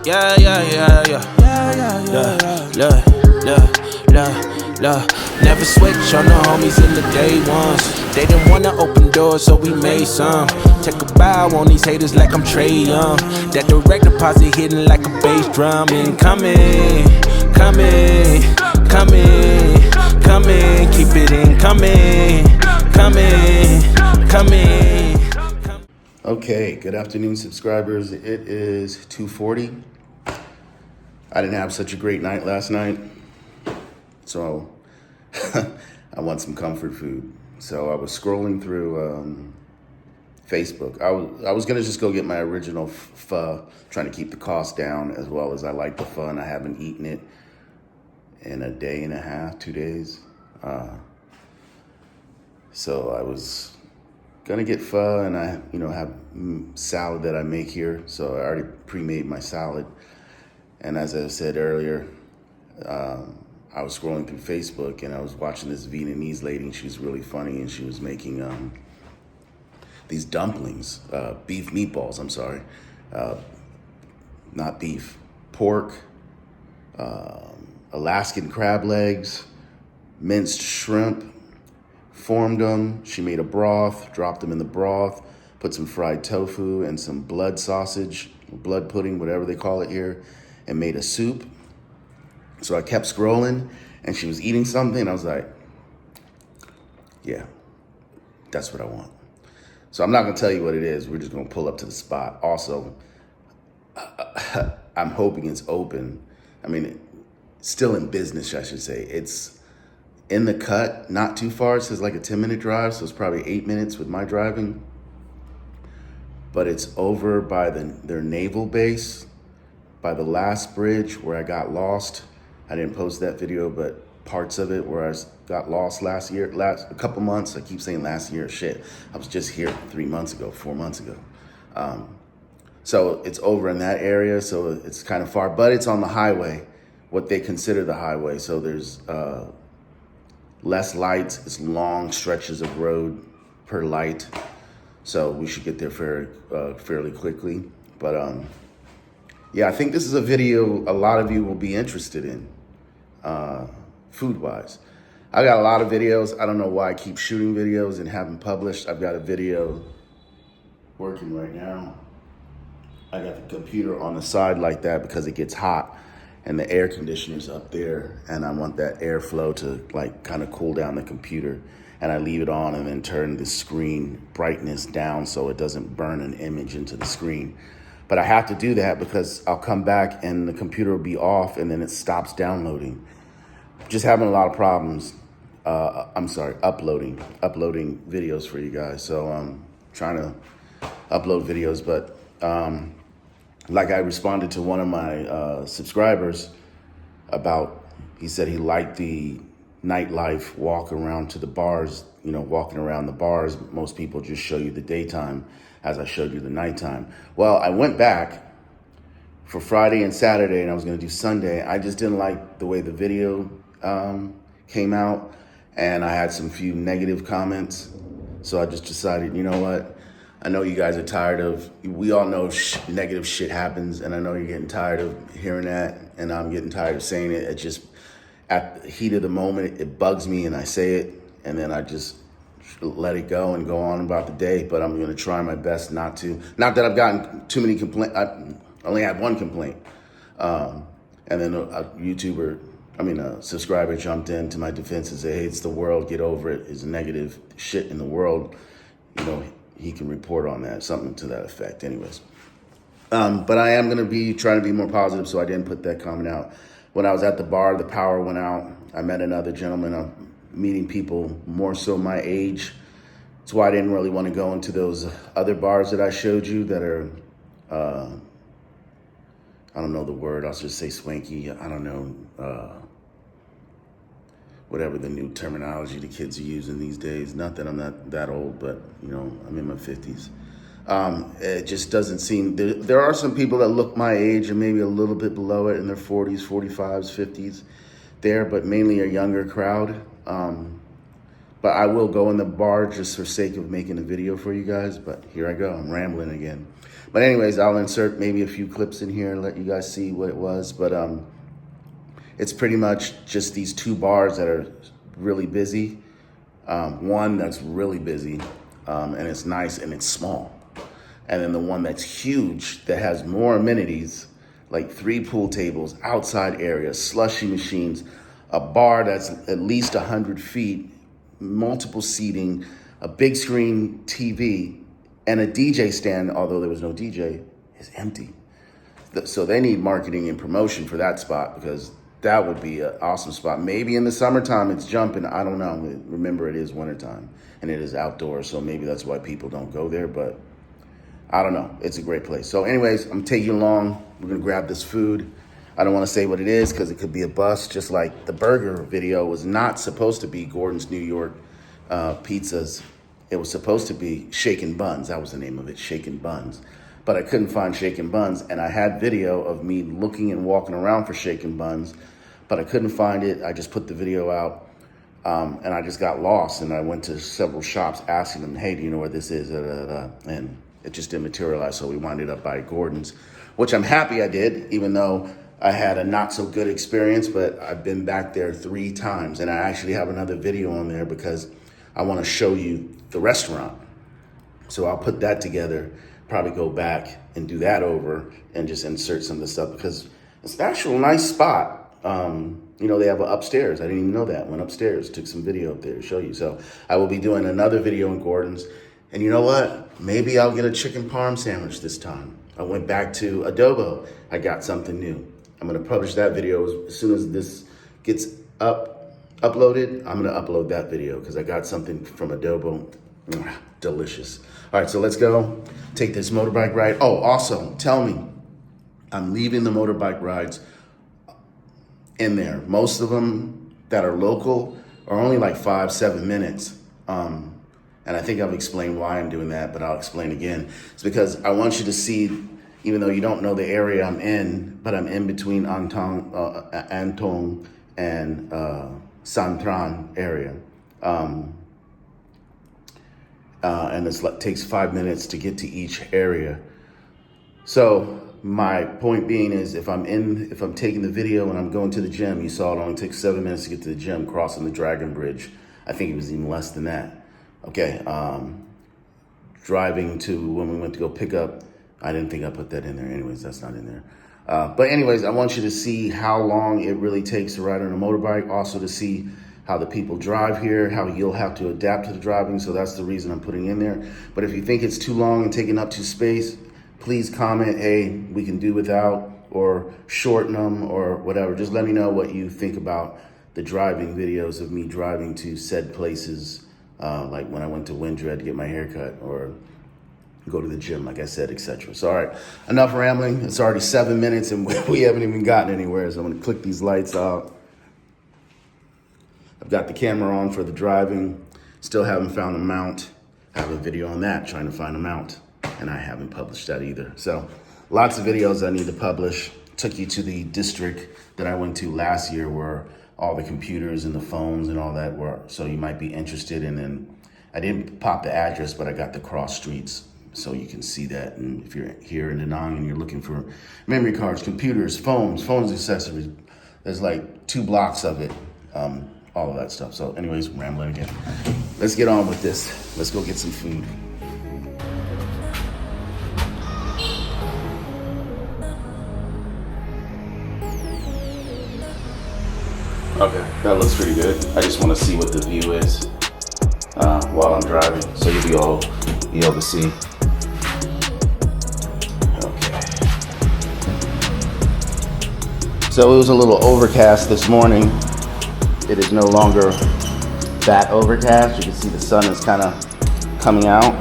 Yeah, yeah, yeah, yeah. Look. Never switch on the homies in the day ones. They didn't wanna open doors, so we made some. Take a bow on these haters like I'm Trey Young. That direct deposit hitting like a bass drum. Incoming, coming, keep it coming. Okay, good afternoon, subscribers. It is 2:40. I didn't have such a great night last night, so I want some comfort food. So I was scrolling through Facebook. I was gonna just go get my original pho, trying to keep the cost down, as well as I like the pho, and I haven't eaten it in a day and a half, 2 days. So I was gonna get pho, and I, have salad that I make here. So I already pre-made my salad. And as I said earlier, I was scrolling through Facebook and I was watching this Vietnamese lady, and she was really funny, and she was making these dumplings, beef meatballs, I'm sorry. Not beef, pork, Alaskan crab legs, minced shrimp, formed them. She made a broth, dropped them in the broth, put some fried tofu and some blood sausage, blood pudding, whatever they call it here, and made a soup. So I kept scrolling, and she was eating something. I was like, yeah, that's what I want. So I'm not gonna tell you what it is. We're just gonna pull up to the spot. Also, I'm hoping it's open. I mean, still in business, I should say. It's in the cut, not too far. It says like a 10-minute drive, so it's probably 8 minutes with my driving. But it's over by their naval base, by the last bridge where I got lost. I didn't post that video, but parts of it where I got lost last a couple months. I keep saying last year, shit. I was just here 4 months ago. So it's over in that area, so it's kind of far, but it's on the highway, what they consider the highway. So there's less lights. It's long stretches of road per light. So we should get there fairly quickly. But yeah, I think this is a video a lot of you will be interested in, food-wise. I got a lot of videos. I don't know why I keep shooting videos and haven't published. I've got a video working right now. I got the computer on the side like that because it gets hot and the air conditioner's up there, and I want that airflow to like kind of cool down the computer. And I leave it on and then turn the screen brightness down so it doesn't burn an image into the screen. But I have to do that because I'll come back and the computer will be off and then it stops downloading. Just having a lot of problems. Uploading videos for you guys. So I'm trying to upload videos, but like I responded to one of my subscribers about, he said he liked the nightlife walk around to the bars, walking around the bars. Most people just show you the daytime as I showed you the nighttime. Well, I went back for Friday and Saturday, and I was gonna do Sunday. I just didn't like the way the video came out, and I had some few negative comments. So I just decided, you know what? I know you guys are tired of, we all know negative shit happens, and I know you're getting tired of hearing that, and I'm getting tired of saying it. It just, at the heat of the moment, it bugs me, and I say it, and then I just let it go and go on about the day. But I'm gonna try my best not to. Not that I've gotten too many complaints. I only had one complaint. And then a subscriber jumped in to my defense and said, hey, it's the world, get over it. It's negative shit in the world. He can report on that, something to that effect. Anyways. But I am gonna be trying to be more positive, so I didn't put that comment out. When I was at the bar, the power went out. I met another gentleman. I'm meeting people more so my age. That's why I didn't really want to go into those other bars that I showed you that are, I don't know the word, I'll just say swanky. I don't know, whatever the new terminology the kids are using these days. Not that I'm not that old, but I'm in my 50s. It just doesn't seem, there are some people that look my age and maybe a little bit below it in their 40s, 45s, 50s there, but mainly a younger crowd. But I will go in the bar just for sake of making a video for you guys. But here I go, I'm rambling again. But anyways, I'll insert maybe a few clips in here and let you guys see what it was. But it's pretty much just these two bars that are really busy. One that's really busy and it's nice and it's small. And then the one that's huge that has more amenities, like 3 pool tables, outside area, slushy machines, a bar that's at least 100 feet, multiple seating, a big screen TV, and a DJ stand, although there was no DJ, is empty. So they need marketing and promotion for that spot, because that would be an awesome spot. Maybe in the summertime it's jumping, I don't know. Remember, it is wintertime and it is outdoors, so maybe that's why people don't go there, but I don't know. It's a great place. So anyways, I'm taking you along. We're gonna grab this food. I don't wanna say what it is because it could be a bust, just like the burger video was not supposed to be Gordon's New York Pizzas. It was supposed to be Shaken Buns. That was the name of it, Shaken Buns. But I couldn't find Shaken Buns, and I had video of me looking and walking around for Shaken Buns, but I couldn't find it. I just put the video out, and I just got lost, and I went to several shops asking them, hey, do you know where this is? And it just didn't materialize, so we winded up by Gordon's, which I'm happy I did, even though I had a not so good experience, but I've been back there 3 times, and I actually have another video on there because I want to show you the restaurant. So I'll put that together, probably go back and do that over and just insert some of the stuff, because it's an actual nice spot. You know, they have an upstairs. I didn't even know that. Went upstairs, took some video up there to show you. So I will be doing another video in Gordon's. And you know what? Maybe I'll get a chicken parm sandwich this time. I went back to Adobo. I got something new. I'm gonna publish that video as soon as this gets uploaded. I'm gonna upload that video because I got something from Adobo. Delicious. All right, so let's go take this motorbike ride. Oh, also, tell me, I'm leaving the motorbike rides in there. Most of them that are local are only like 5-7 minutes. And I think I've explained why I'm doing that, but I'll explain again. It's because I want you to see, even though you don't know the area I'm in, but I'm in between Antong and Santran area. And it takes 5 minutes to get to each area. So my point being is, if I'm taking the video and I'm going to the gym, you saw it only takes 7 minutes to get to the gym, crossing the Dragon Bridge. I think it was even less than that. Okay, driving to when we went to go pick up, I didn't think I put that in there. Anyways, that's not in there. But anyways, I want you to see how long it really takes to ride on a motorbike. Also to see how the people drive here, how you'll have to adapt to the driving. So that's the reason I'm putting in there. But if you think it's too long and taking up too space, please comment, hey, we can do without, or shorten them or whatever. Just let me know what you think about the driving videos of me driving to said places. Like when I went to Windred to get my hair cut, or go to the gym, like I said, etc. So, all right, enough rambling. It's already 7 minutes and we haven't even gotten anywhere. So I'm gonna click these lights out. I've got the camera on for the driving. Still haven't found a mount. I have a video on that, trying to find a mount, and I haven't published that either. So lots of videos I need to publish. Took you to the district that I went to last year where all the computers and the phones and all that were, so you might be interested in. And I didn't pop the address, but I got the cross streets so you can see that. And if you're here in Da Nang and you're looking for memory cards, computers, phones, accessories, there's like 2 blocks of it, all of that stuff. So anyways, rambling again. Let's get on with this. Let's go get some food. Okay, that looks pretty good. I just want to see what the view is while I'm driving, so you'll be able to see. Okay. So it was a little overcast this morning. It is no longer that overcast. You can see the sun is kind of coming out.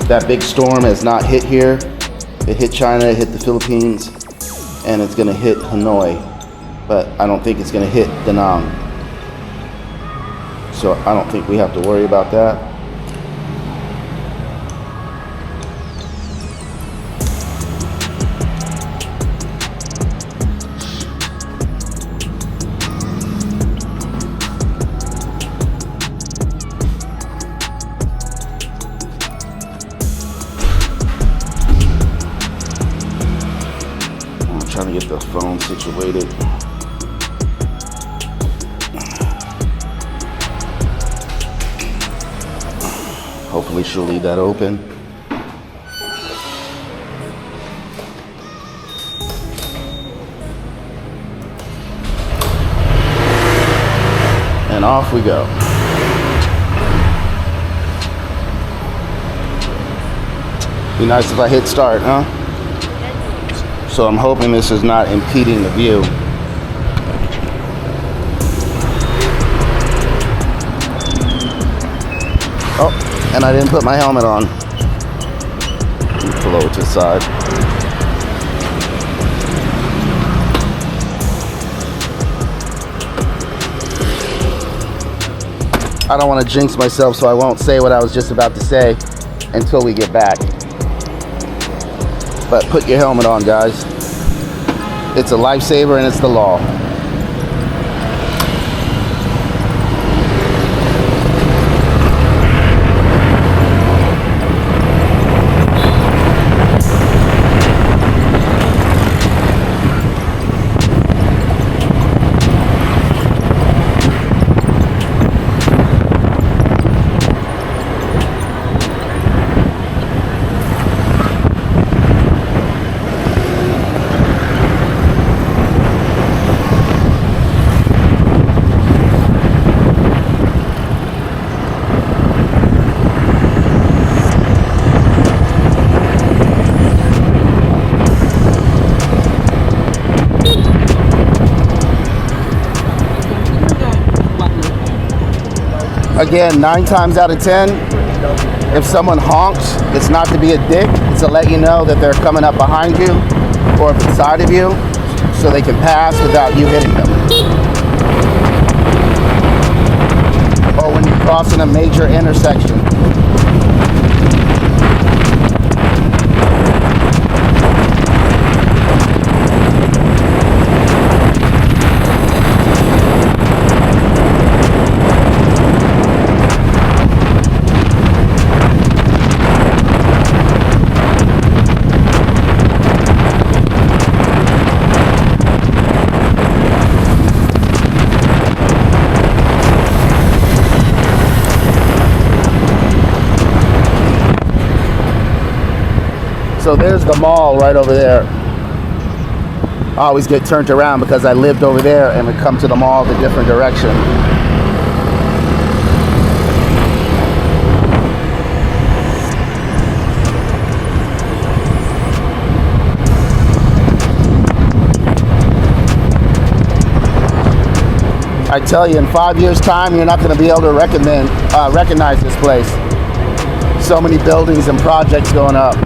That big storm has not hit here. It hit China, it hit the Philippines, and it's gonna hit Hanoi. But I don't think it's gonna hit Da Nang. So I don't think we have to worry about that. trying to get the phone situated. Hopefully she'll leave that open. And off we go. Be nice if I hit start, huh? So I'm hoping this is not impeding the view. Oh, and I didn't put my helmet on. Blow it to the side. I don't want to jinx myself, so I won't say what I was just about to say until we get back. But put your helmet on, guys. It's a lifesaver and it's the law. Again, 9 times out of 10, if someone honks, it's not to be a dick, it's to let you know that they're coming up behind you or beside of you so they can pass without you hitting them. Or when you're crossing a major intersection. So there's the mall right over there. I always get turned around because I lived over there and would come to the mall the different direction. I tell you, in 5 years' time, you're not going to be able to recognize this place. So many buildings and projects going up.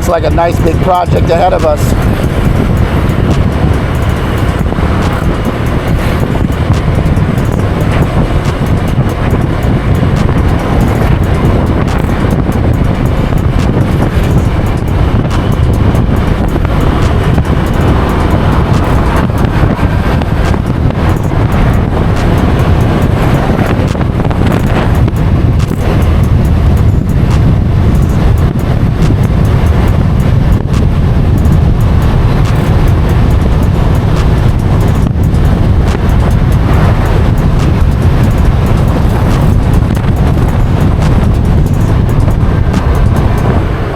looks like a nice big project ahead of us.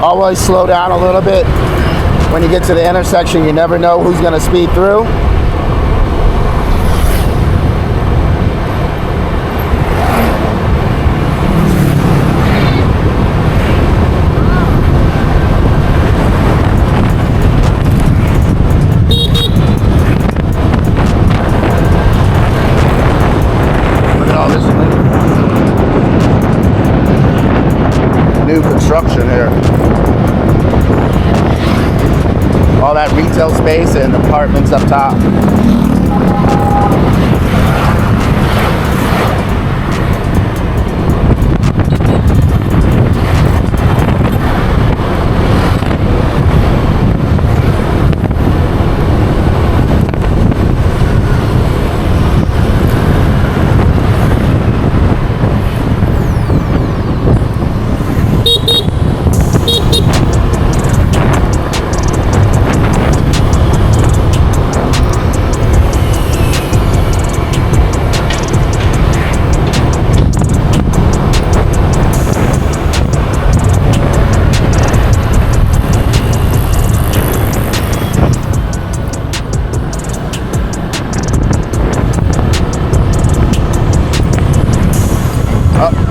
Always slow down a little bit. When you get to the intersection, you never know who's going to speed through. Look at all this new construction here. All that retail space and apartments up top.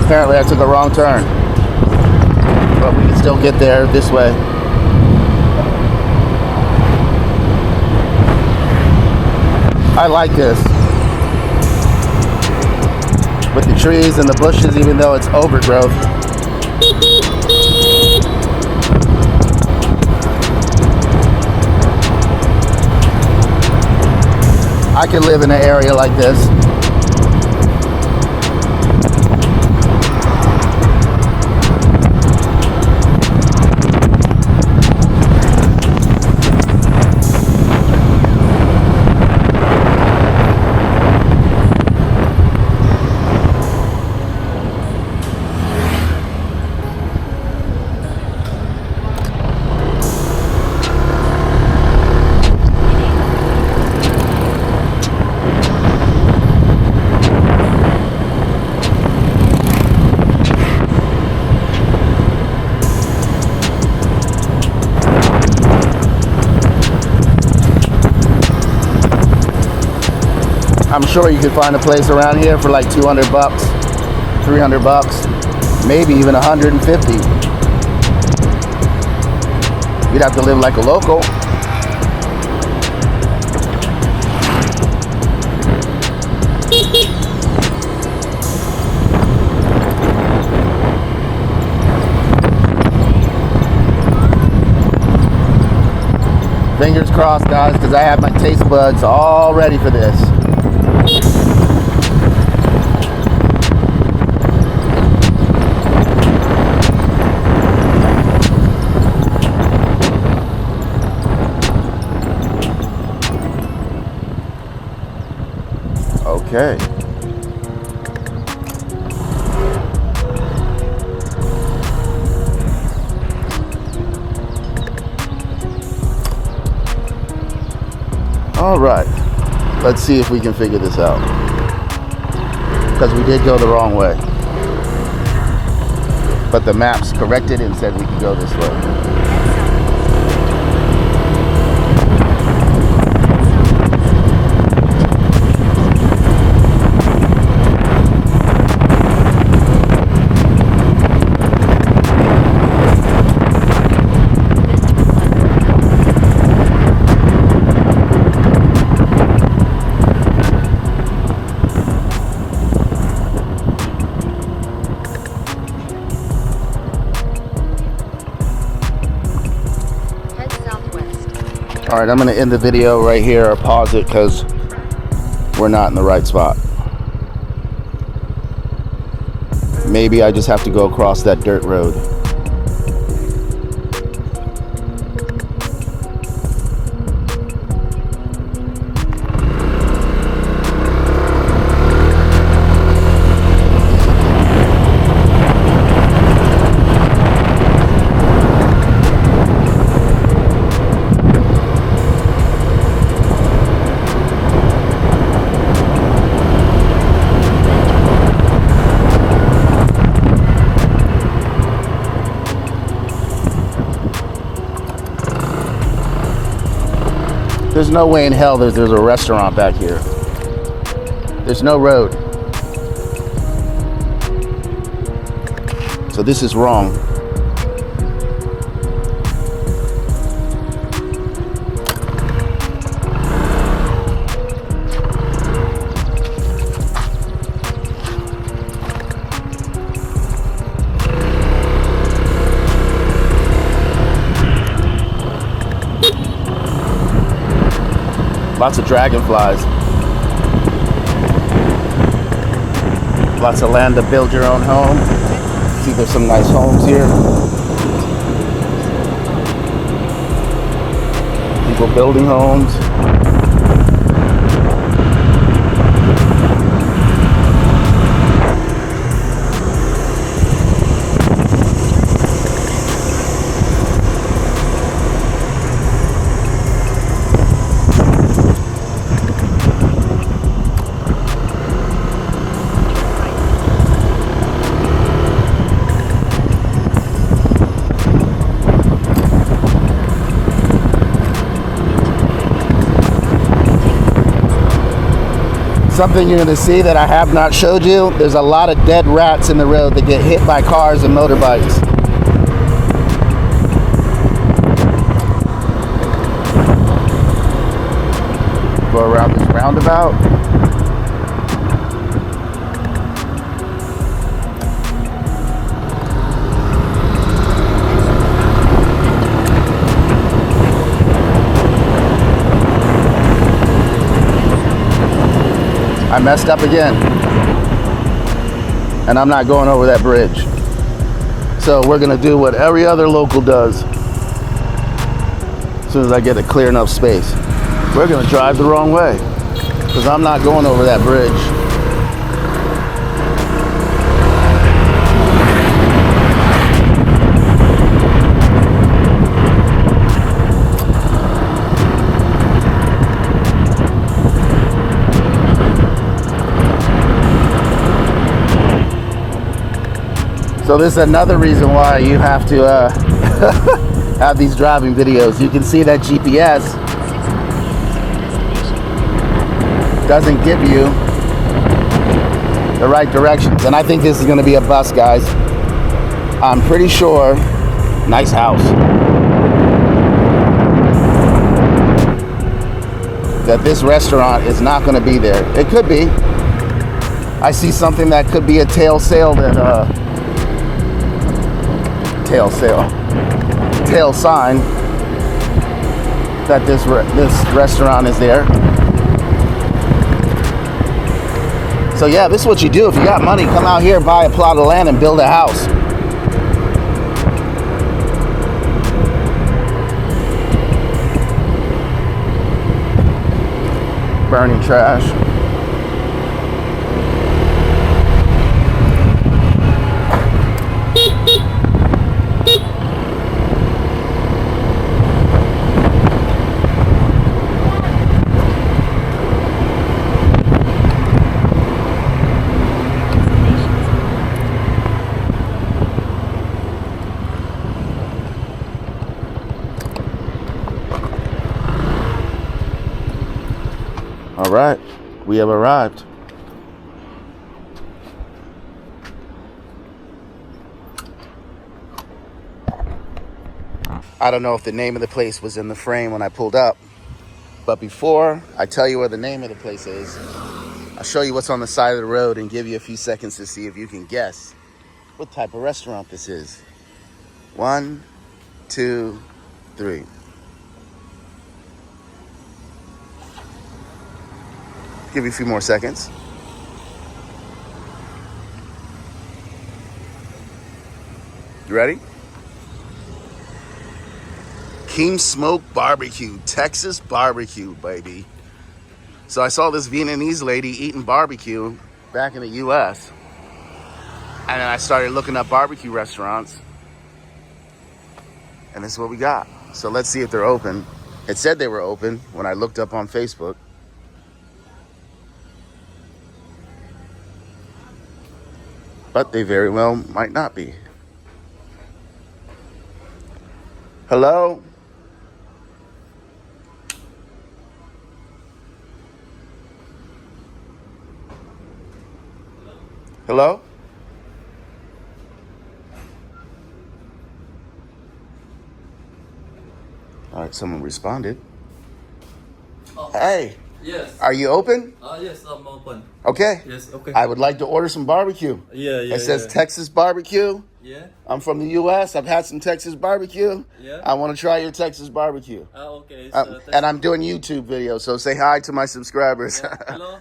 Apparently I took a wrong turn, but we can still get there this way. I like this, with the trees and the bushes, even though it's overgrowth. I could live in an area like this. I'm sure you could find a place around here for like 200 bucks, 300 bucks, maybe even 150. You'd have to live like a local. Fingers crossed, guys, because I have my taste buds all ready for this. Okay. All right. Let's see if we can figure this out. Because we did go the wrong way. But the maps corrected and said we could go this way. All right, I'm gonna end the video right here or pause it because we're not in the right spot. Maybe I just have to go across that dirt road. There's no way in hell there's a restaurant back here. There's no road. So this is wrong. Lots of dragonflies. Lots of land to build your own home. See, there's some nice homes here. People building homes. Something you're going to see that I have not showed you, there's a lot of dead rats in the road that get hit by cars and motorbikes. Go around this roundabout. I messed up again, and I'm not going over that bridge. So we're gonna do what every other local does. As soon as I get a clear enough space, we're gonna drive the wrong way, because I'm not going over that bridge. So this is another reason why you have to have these driving videos. You can see that GPS doesn't give you the right directions. And I think this is going to be a bust, guys. I'm pretty sure. Nice house. That this restaurant is not going to be there. It could be. I see something that could be a tail sale that tail sign that this restaurant is there. So yeah, this is what you do if you got money. Come out here, buy a plot of land and build a house. Burning trash. All right, we have arrived. I don't know if the name of the place was in the frame when I pulled up, but before I tell you where the name of the place is, I'll show you what's on the side of the road and give you a few seconds to see if you can guess what type of restaurant this is. 1, 2, 3. Give you a few more seconds. You ready? King Smoke Barbecue, Texas barbecue, baby. So I saw this Vietnamese lady eating barbecue back in the US. And then I started looking up barbecue restaurants. And this is what we got. So let's see if they're open. It said they were open when I looked up on Facebook. But they very well might not be. Hello? Hello? All right, someone responded. Oh, Hey, yes. are you open? Yes, I'm open. Okay. Yes, okay. I would like to order some barbecue. Yeah. It says Texas barbecue. Yeah. I'm from the US. I've had some Texas barbecue. Yeah. I want to try your Texas barbecue. Okay. And I'm doing YouTube videos, so say hi to my subscribers. Yeah. Hello.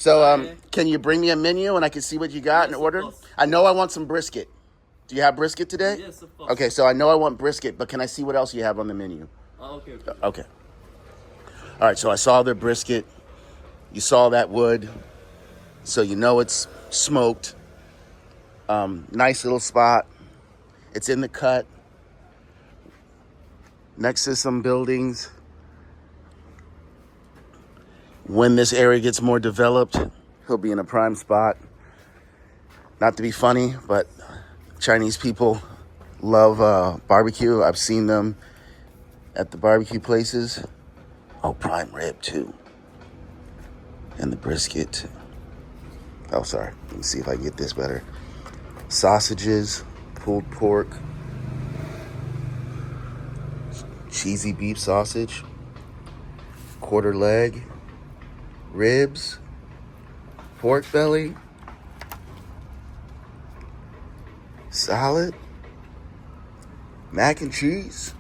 So, Hi. can you bring me a menu and I can see what you got Yes, and of order? course. I know I want some brisket. Do you have brisket today? Yes, of course. Okay, so I know I want brisket, but can I see what else you have on the menu? Okay. Okay. All right, so I saw their brisket. You saw that wood. So you know it's smoked. Nice little spot. It's in the cut. Next to some buildings. When this area gets more developed, he'll be in a prime spot. Not to be funny, but Chinese people love barbecue. I've seen them at the barbecue places. Oh, prime rib too. And the brisket. Oh, sorry. Let me see if I can get this better. Sausages, pulled pork, cheesy beef sausage, quarter leg, ribs, pork belly, salad, mac and cheese.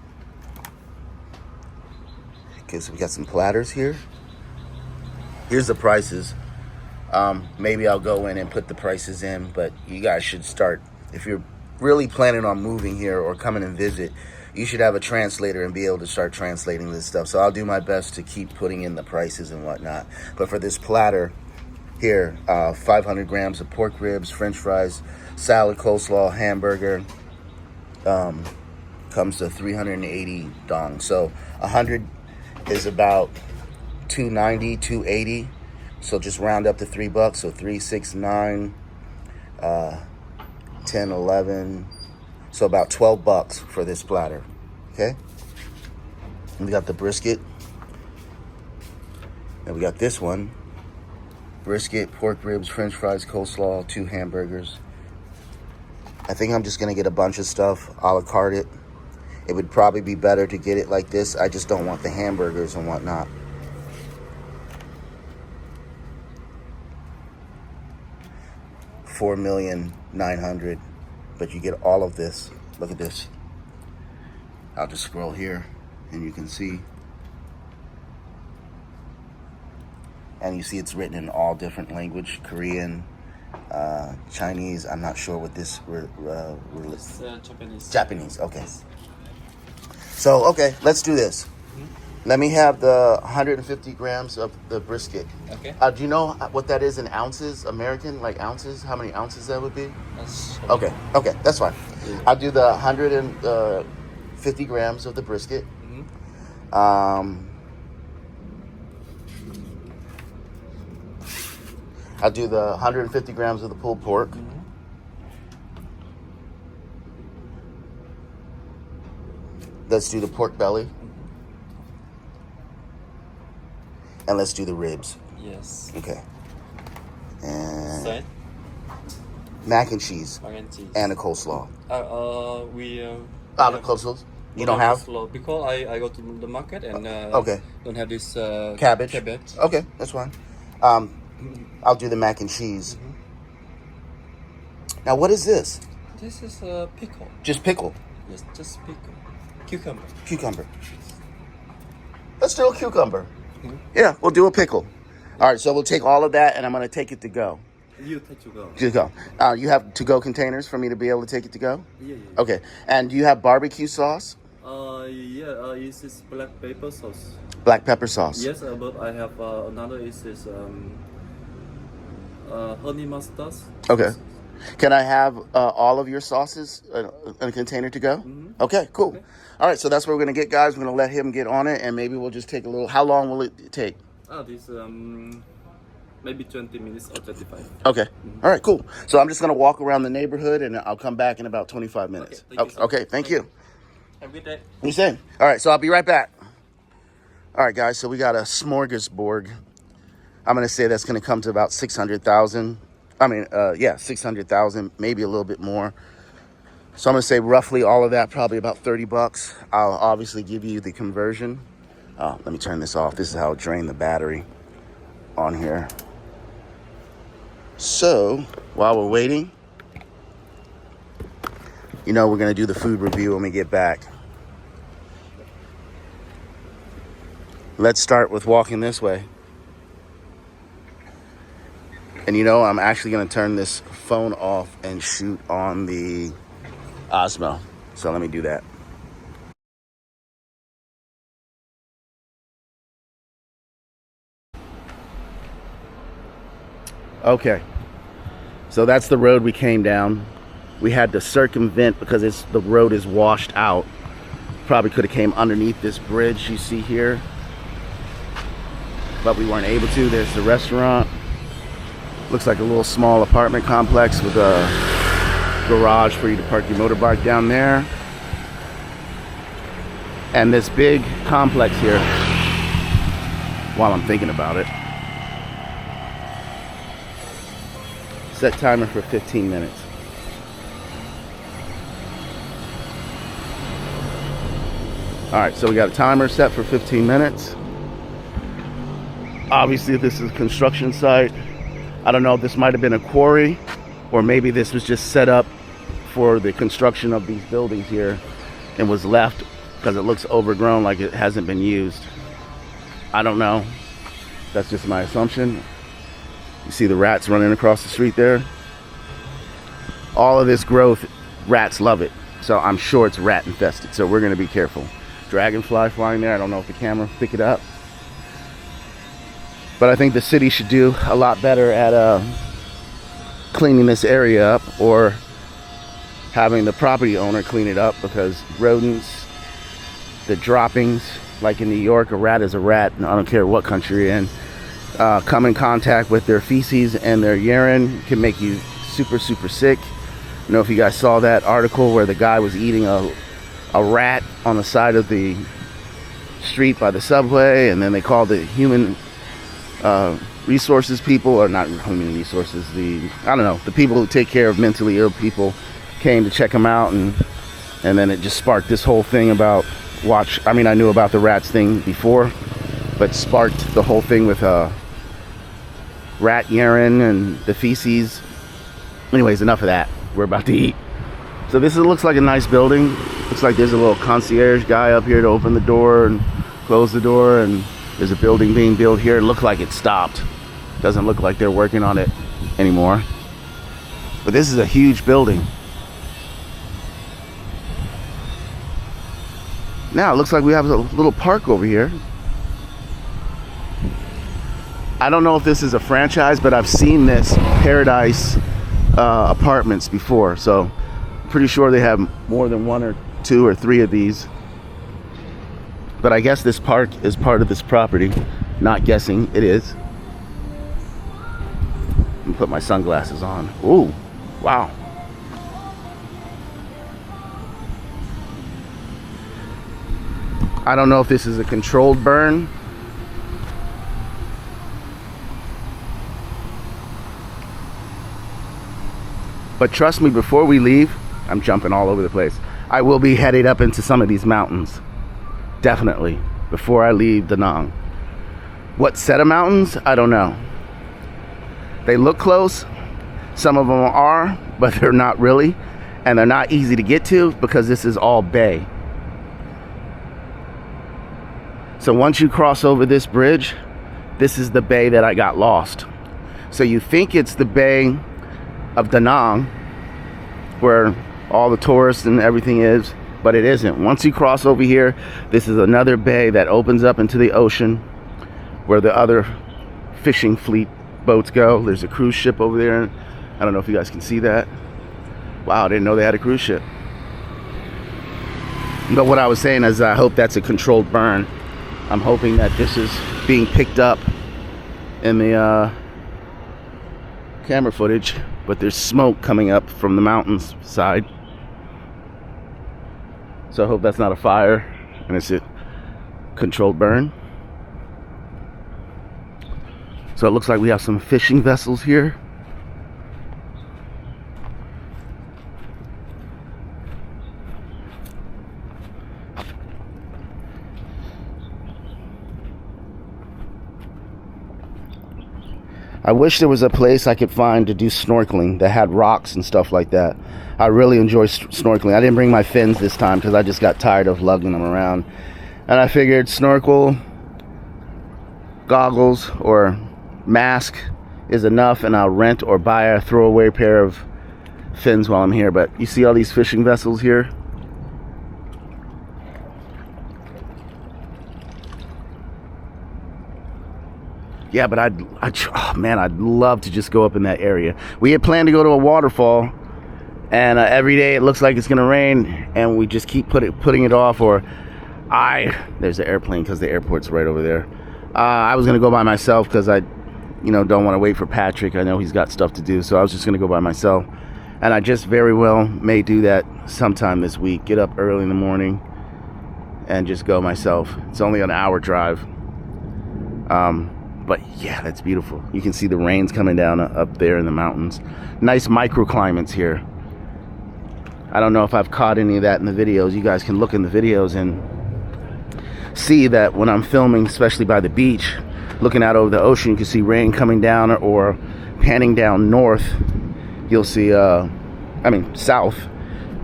Okay, so we got some platters here. Here's the prices. Maybe I'll go in and put the prices in, but you guys should start. If you're really planning on moving here or coming and visit, you should have a translator and be able to start translating this stuff. So I'll do my best to keep putting in the prices and whatnot. But for this platter here, 500 grams of pork ribs, French fries, salad, coleslaw, hamburger, comes to 380 dong. So 100 is about 290, 280. So just round up to $3. So 3, 6, 9, 10, 11. So about $12 for this platter. Okay. And we got the brisket. And we got this one. Brisket, pork ribs, French fries, coleslaw, 2 hamburgers. I think I'm just going to get a bunch of stuff, a la carte it. It would probably be better to get it like this. I just don't want the hamburgers and whatnot. $4,900,000, but you get all of this. Look at this. I'll just scroll here and you can see. And you see it's written in all different language, Korean, Chinese. I'm not sure what this It's Japanese. Japanese, okay. So, okay, let's do this. Let me have the 150 grams of the brisket. Okay. Do you know what that is in ounces, American, like ounces? How many ounces that would be? That's Okay, that's fine. Yeah. I'll do the 150 grams of the brisket. I'll do the 150 grams of the pulled pork. Let's do the pork belly. And let's do the ribs. Yes. Okay. And Side. mac and cheese. Mac and cheese. And a coleslaw. We. The coleslaw? You don't have? coleslaw because I go to the market and okay. don't have this Cabbage? Cabbage. Okay, that's fine. I'll do the mac and cheese. Now, what is this? This is pickle. Just pickle. Yes, just pickle. Cucumber. Cucumber. Let's do a cucumber. Yeah, we'll do a pickle. All right, so we'll take all of that, and I'm gonna take it to go. You take to go. To go. You have to-go containers for me to be able to take it to go? Yeah. Okay. And do you have barbecue sauce? This is black pepper sauce. Black pepper sauce. Yes, but I have another is honey mustard. Okay. Can I have all of your sauces in a container to go? Mm-hmm. Okay, cool. Okay. All right, so that's what we're gonna get, guys. We're gonna let him get on it, and maybe we'll just take a little. How long will it take? This maybe 20 minutes or 25. Okay. All right, cool. So I'm just gonna walk around the neighborhood, and I'll come back in about 25 minutes. Okay, Thank you. Have a good day. You same. All right, so I'll be right back. All right, guys. So we got a smorgasbord. I'm gonna say that's gonna come to about 600,000. 600,000, maybe a little bit more. So I'm gonna say roughly all of that, probably about $30. I'll obviously give you the conversion. Let me turn this off. This is how I'll drain the battery on here. So while we're waiting, we're gonna do the food review when we get back. Let's start with walking this way. And I'm actually gonna turn this phone off and shoot on the Osmo. So let me do that. Okay. So that's the road we came down. We had to circumvent because the road is washed out. Probably could have came underneath this bridge you see here, but we weren't able to. There's the restaurant. Looks like a little small apartment complex with a garage for you to park your motorbike down there. And this big complex here, while I'm thinking about it. Set timer for 15 minutes. All right, so we got a timer set for 15 minutes. Obviously, this is a construction site. I don't know if this might have been a quarry, or maybe this was just set up for the construction of these buildings here and was left because it looks overgrown, like it hasn't been used. I don't know. That's just my assumption. You see the rats running across the street there? All of this growth, rats love it. So I'm sure it's rat infested. So we're going to be careful. Dragonfly flying there. I don't know if the camera will pick it up. But I think the city should do a lot better at cleaning this area up, or having the property owner clean it up, because rodents, the droppings, like in New York, a rat is a rat, and I don't care what country you're in, come in contact with their feces and their urine, can make you super, super sick. I don't know if you guys saw that article where the guy was eating a rat on the side of the street by the subway, and then they called the human resources people, or not human resources, the people who take care of mentally ill people came to check him out, and then it just sparked this whole thing about I knew about the rats thing before, but sparked the whole thing with rat urine and the feces. Anyways, enough of that. We're about to eat. So this looks like a nice building. Looks like there's a little concierge guy up here to open the door and close the door, and there's a building being built here. It looked like it stopped. Doesn't look like they're working on it anymore. But this is a huge building. Now it looks like we have a little park over here. I don't know if this is a franchise, but I've seen this Paradise Apartments before, so I'm pretty sure they have more than 1 or 2 or 3 of these. But I guess this park is part of this property. Not guessing, it is. Let me put my sunglasses on. Ooh, wow. I don't know if this is a controlled burn. But trust me, before we leave, I'm jumping all over the place, I will be headed up into some of these mountains. Definitely. Before I leave Da Nang. What set of mountains? I don't know. They look close. Some of them are, but they're not really. And they're not easy to get to because this is all bay. So once you cross over this bridge, this is the bay that I got lost. So you think it's the bay of Da Nang, where all the tourists and everything is, but it isn't. Once you cross over here, this is another bay that opens up into the ocean where the other fishing fleet boats go. There's a cruise ship over there. I don't know if you guys can see that. Wow, I didn't know they had a cruise ship. But what I was saying is I hope that's a controlled burn. I'm hoping that this is being picked up in the camera footage, but there's smoke coming up from the mountains side. So I hope that's not a fire and it's a controlled burn. So it looks like we have some fishing vessels here. I wish there was a place I could find to do snorkeling that had rocks and stuff like that. I really enjoy snorkeling. I didn't bring my fins this time because I just got tired of lugging them around. And I figured snorkel, goggles, or mask is enough, and I'll rent or buy a throwaway pair of fins while I'm here. But you see all these fishing vessels here? Yeah, but oh man, I'd love to just go up in that area. We had planned to go to a waterfall, and every day it looks like it's gonna rain, and we just keep putting it off. Or there's the airplane because the airport's right over there. I was gonna go by myself because I, don't want to wait for Patrick. I know he's got stuff to do, so I was just gonna go by myself. And I just very well may do that sometime this week. Get up early in the morning and just go myself. It's only an hour drive. But yeah, that's beautiful. You can see the rains coming down up there in the mountains. Nice microclimates here. I don't know if I've caught any of that in the videos. You guys can look in the videos and see that when I'm filming, especially by the beach, looking out over the ocean, you can see rain coming down, or panning down north, you'll see, south,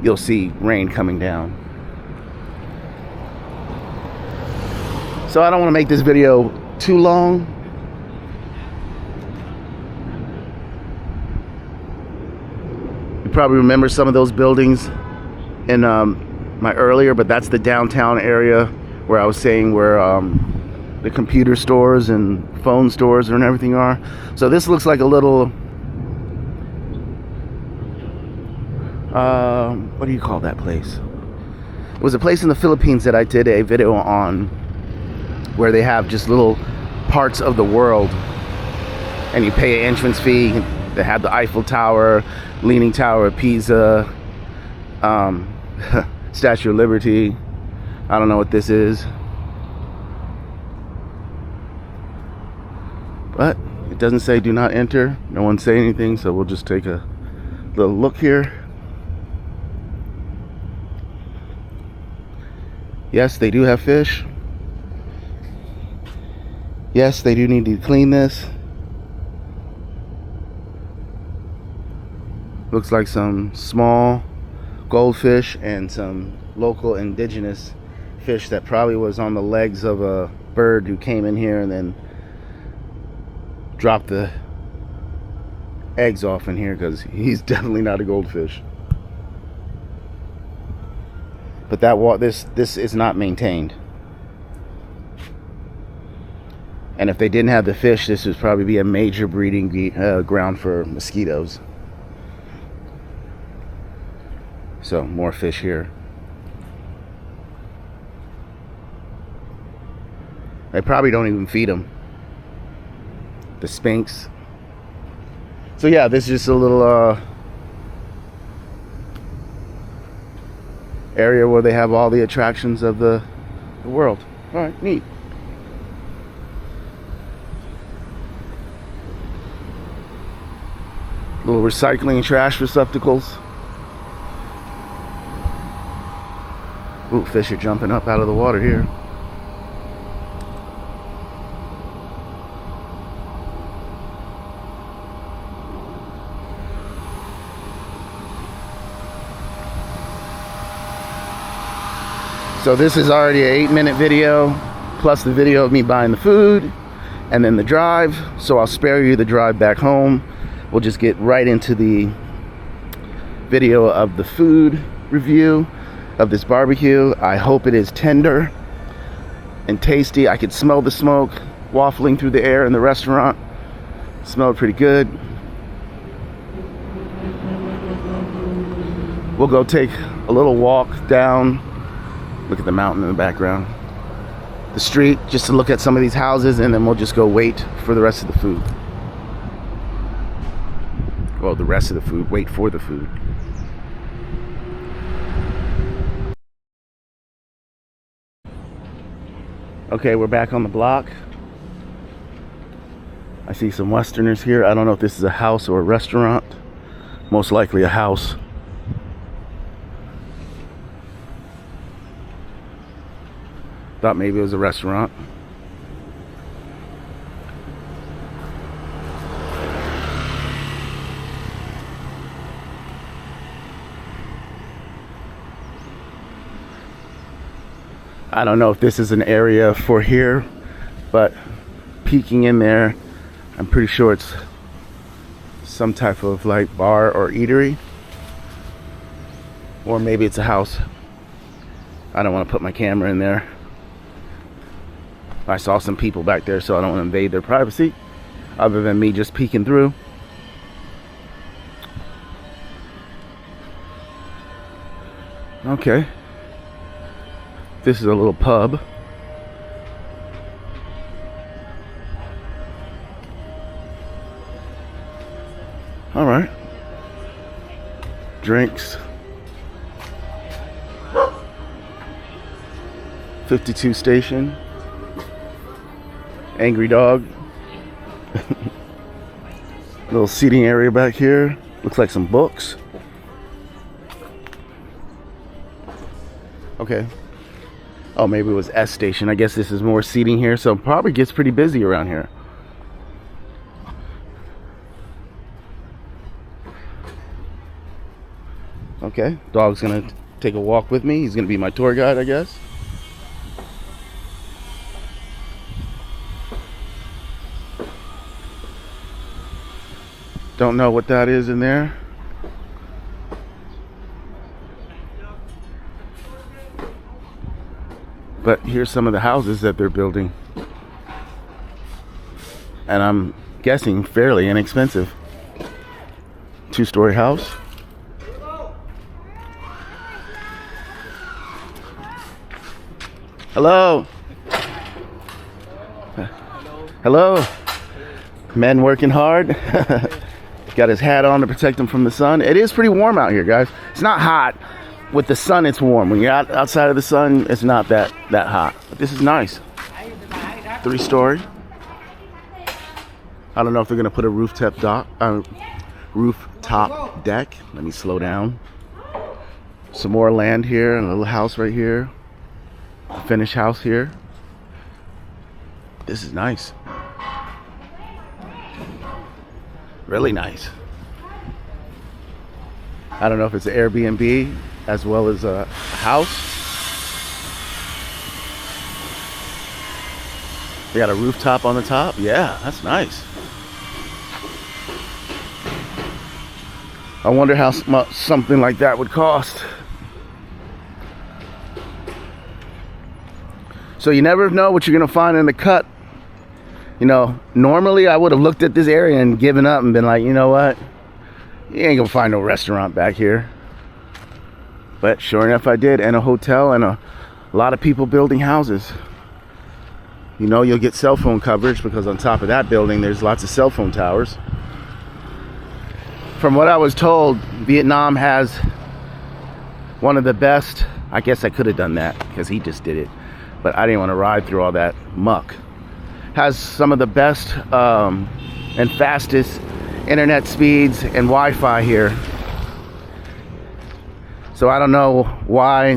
you'll see rain coming down. So I don't want to make this video too long. Probably remember some of those buildings in my earlier, but that's the downtown area where I was saying where the computer stores and phone stores and everything are. So this looks like a little what do you call that place? It was a place in the Philippines that I did a video on, where they have just little parts of the world, and you pay an entrance fee. They had the Eiffel Tower, Leaning Tower of Pisa, Statue of Liberty. I don't know what this is, but it doesn't say do not enter. No one say anything, so we'll just take a little look here. Yes, they do have fish. Yes, they do need to clean this. Looks like some small goldfish and some local indigenous fish that probably was on the legs of a bird who came in here and then dropped the eggs off in here, because he's definitely not a goldfish. But this is not maintained. And if they didn't have the fish, this would probably be a major breeding ground for mosquitoes. So more fish here. They probably don't even feed them. The Sphinx. So yeah, this is just a little area where they have all the attractions of the world. All right, neat. Little recycling and trash receptacles. Ooh, fish are jumping up out of the water here. So this is already an 8-minute video, plus the video of me buying the food and then the drive. So I'll spare you the drive back home. We'll just get right into the video of the food review of this barbecue. I hope it is tender and tasty. I could smell the smoke waffling through the air in the restaurant. Smelled pretty good. We'll go take a little walk down. Look at the mountain in the background. The street, just to look at some of these houses, and then we'll just go wait for the rest of the food. Well, the rest of the food, wait for the food. Okay, we're back on the block. I see some Westerners here. I don't know if this is a house or a restaurant. Most likely a house. Thought maybe it was a restaurant. I don't know if this is an area for here, but peeking in there, I'm pretty sure it's some type of like bar or eatery, or maybe it's a house. I don't want to put my camera in there. I saw some people back there, so I don't want to invade their privacy, other than me just peeking through. Okay. This is a little pub. All right. Drinks. 52 station. Angry dog. Little seating area back here. Looks like some books. Okay. Oh, maybe it was S station. I guess this is more seating here, so it probably gets pretty busy around here. Okay, dog's gonna take a walk with me. He's gonna be my tour guide, I guess. Don't know what that is in there. But here's some of the houses that they're building. And I'm guessing fairly inexpensive. 2-story house. Hello. Hello. Men working hard. Got his hat on to protect him from the sun. It is pretty warm out here, guys. It's not hot. With the sun, it's warm. When you're outside of the sun, it's not that hot. But this is nice. 3-story. I don't know if they're gonna put a rooftop deck. Let me slow down. Some more land here, and a little house right here. A finished house here. This is nice. Really nice. I don't know if it's an Airbnb as well as a house. They got a rooftop on the top. Yeah, that's nice. I wonder how much something like that would cost. So you never know what you're gonna find in the cut. You know, normally I would have looked at this area and given up and been like, you know what? You ain't gonna find no restaurant back here. But sure enough, I did, and a hotel, and a lot of people building houses. You know, you'll get cell phone coverage because on top of that building, there's lots of cell phone towers. From what I was told, Vietnam has one of the best, I guess I could have done that because he just did it, but I didn't want to ride through all that muck. Has some of the best and fastest internet speeds and Wi-Fi here. So I don't know why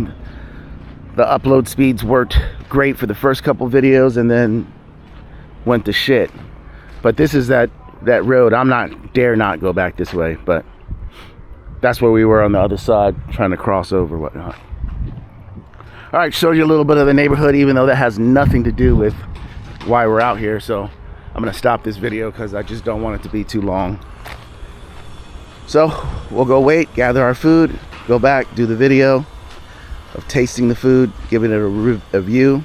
the upload speeds worked great for the first couple videos and then went to shit. But this is that road. Dare not go back this way, but that's where we were on the other side trying to cross over, whatnot. All right, show you a little bit of the neighborhood, even though that has nothing to do with why we're out here. So I'm gonna stop this video because I just don't want it to be too long. So we'll go wait, gather our food, go back, do the video of tasting the food, giving it a review.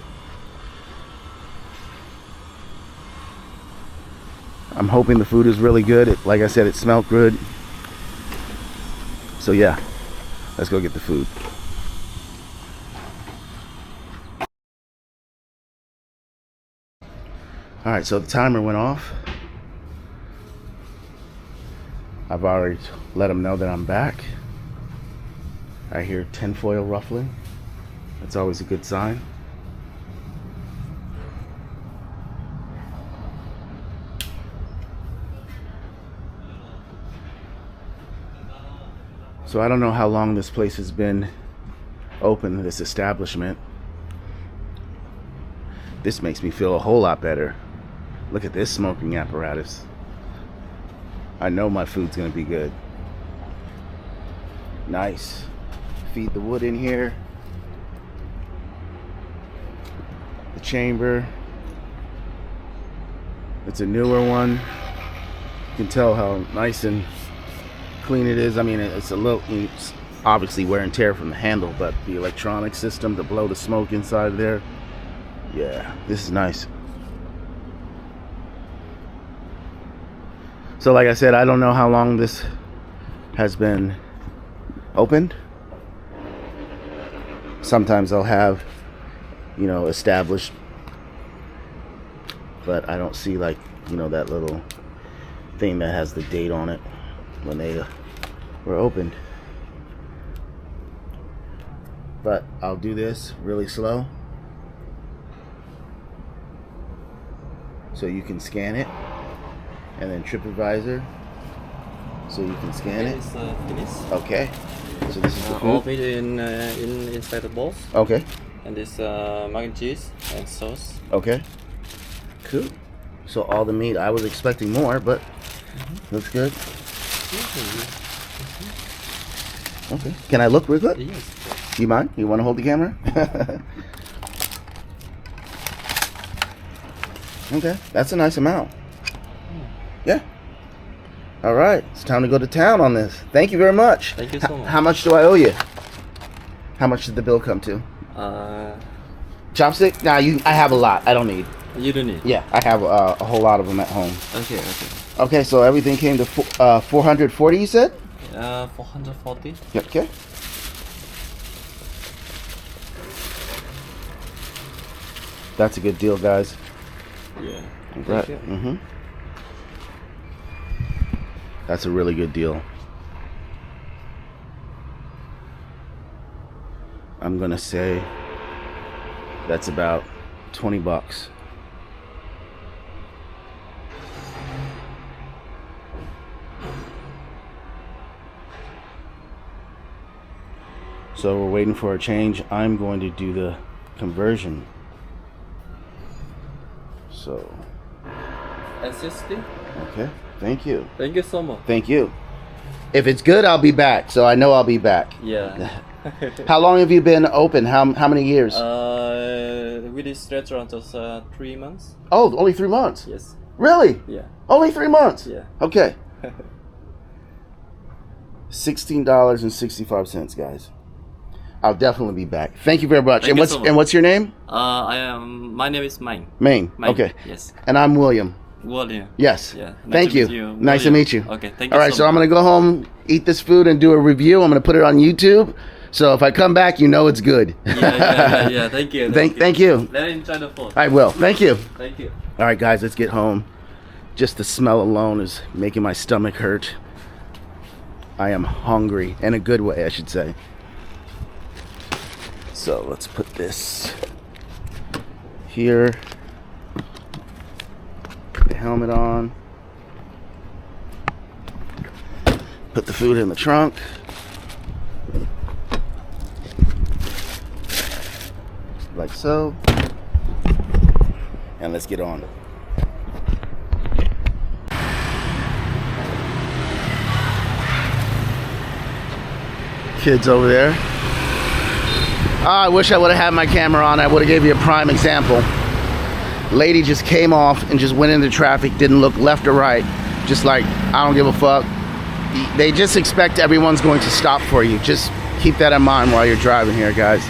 I'm hoping the food is really good. Like I said, it smelled good. So yeah, let's go get the food. All right, so the timer went off. I've already let them know that I'm back. I hear tinfoil ruffling. That's always a good sign. So I don't know how long this place has been open, this establishment. This makes me feel a whole lot better. Look at this smoking apparatus. I know my food's gonna be good. Nice. Feed the wood in here. The chamber. It's a newer one. You can tell how nice and clean it is. I mean, it's obviously wear and tear from the handle, but the electronic system to blow the smoke inside there, yeah, this is nice. So like I said, I don't know how long this has been opened. Sometimes they'll have, you know, established, but I don't see, like, you know, that little thing that has the date on it when they were opened. But I'll do this really slow so you can scan it, and then TripAdvisor so you can scan it. It's finished. Okay, so this is the All food. meat inside the balls. Okay, And this mac and cheese and sauce. okay, cool. So all the meat, I was expecting more, but looks good. Okay, can I look real quick? Yes. You mind? You want to hold the camera? Okay, that's a nice amount. Yeah. All right, it's time to go to town on this. Thank you very much. Thank you so much. How much do I owe you? How much did the bill come to? Chopstick? Nah, I have a lot. I don't need. You don't need. Yeah, I have a whole lot of them at home. Okay, okay. Okay, so everything came to 440, you said? 440. Yep, okay. That's a good deal, guys. Yeah. Right. Thank you. Mm-hmm. That's a really good deal. I'm gonna say that's about 20 bucks. So we're waiting for a change. I'm going to do the conversion. So, SSD? okay, thank you. Thank you so much. Thank you. If it's good, I'll be back. So I know I'll be back. Yeah. How long have you been open? How many years? With this restaurant just 3 months. Oh, only 3 months. Yes. Really? Yeah. Only 3 months. Yeah. Okay. $16.65, guys. I'll definitely be back. Thank you very much. Thank you so much. And what's your name? My name is Ming. Maine. Ming. Okay. Yes. And I'm William. William. Yes. Yeah. Nice Thank to you. meet you. Nice to William. meet you. Okay. Thank you. All right. So I'm much. gonna go home, eat this food, and do a review. I'm gonna put it on YouTube. So if I come back, you know it's good. Yeah. Thank you. Thank you. Let me enjoy the food. I will. Thank you. Thank you. All right, guys, let's get home. Just the smell alone is making my stomach hurt. I am hungry, in a good way, I should say. So let's put this here. Put the helmet on. Put the food in the trunk. Like so. And let's get on. Kids over there. I wish I would have had my camera on. I would have gave you a prime example. Lady just came off and just went into traffic, didn't look left or right, just like, I don't give a fuck. They just expect everyone's going to stop for you. Just keep that in mind while you're driving here, guys.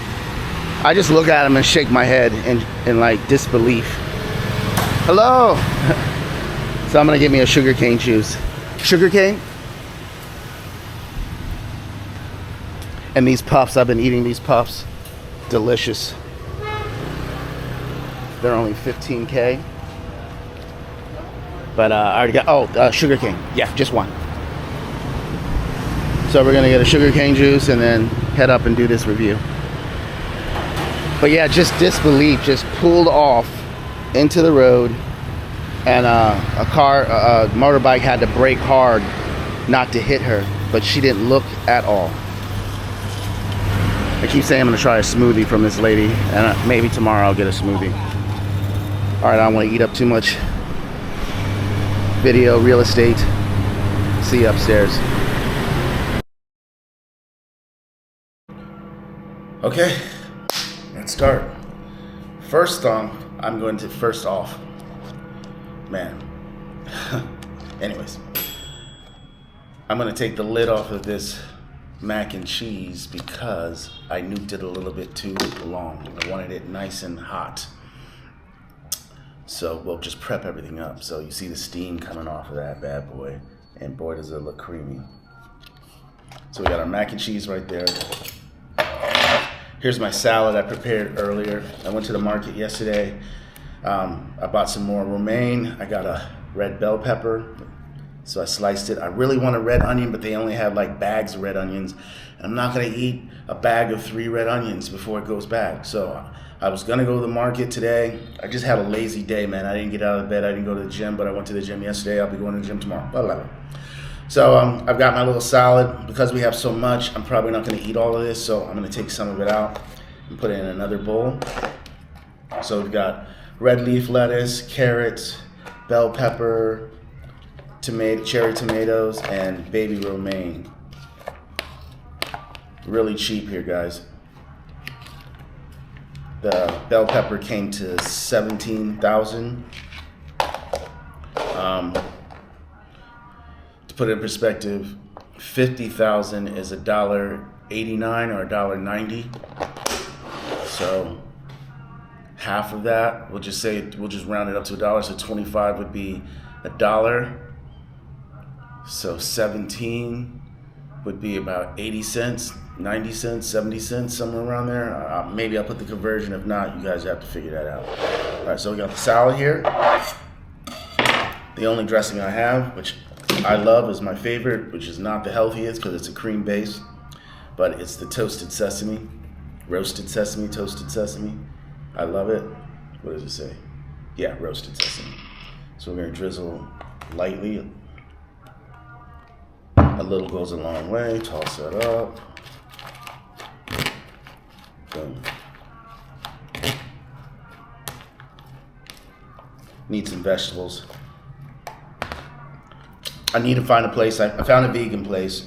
I just look at them and shake my head in like disbelief. Hello. So I'm gonna get me a sugarcane juice. Sugarcane? And these puffs, I've been eating these puffs. Delicious. They're only 15K. But I already got, sugarcane. Yeah, just one. So we're gonna get a sugarcane juice and then head up and do this review. But yeah, just disbelief, just pulled off into the road, and a motorbike had to brake hard not to hit her, but she didn't look at all. I keep saying I'm gonna try a smoothie from this lady, and maybe tomorrow I'll get a smoothie. All right, I don't want to eat up too much video, real estate. See you upstairs. Okay, let's start. First off, man. Anyways, I'm gonna take the lid off of this mac and cheese because I nuked it a little bit too long. I wanted it nice and hot. So we'll just prep everything up. So you see the steam coming off of that bad boy, and boy does it look creamy. So we got our mac and cheese right there. Here's my salad I prepared earlier. I went to the market yesterday. I bought some more romaine. I got a red bell pepper. So I sliced it. I really want a red onion, but they only have like bags of red onions. And I'm not gonna eat a bag of 3 red onions before it goes bad. So I was gonna go to the market today. I just had a lazy day, man. I didn't get out of bed. I didn't go to the gym, but I went to the gym yesterday. I'll be going to the gym tomorrow. Blah, blah, blah. So I've got my little salad. Because we have so much, I'm probably not gonna eat all of this. So I'm gonna take some of it out and put it in another bowl. So we've got red leaf lettuce, carrots, bell pepper, cherry tomatoes, and baby romaine. Really cheap here, guys. The bell pepper came to 17,000. To put it in perspective, 50,000 is $1.89 or $1.90. So half of that, we'll just round it up to $1. So 25 would be $1. So 17 would be about 80 cents, 90 cents, 70 cents, somewhere around there. Maybe I'll put the conversion. If not, you guys have to figure that out. All right, so we got the salad here. The only dressing I have, which I love, is my favorite, which is not the healthiest because it's a cream base, but it's the toasted sesame, roasted sesame, toasted sesame. I love it. What does it say? Yeah, roasted sesame. So we're gonna drizzle lightly. A little goes a long way. Toss that up. Boom. Need some vegetables. I need to find a place. I found a vegan place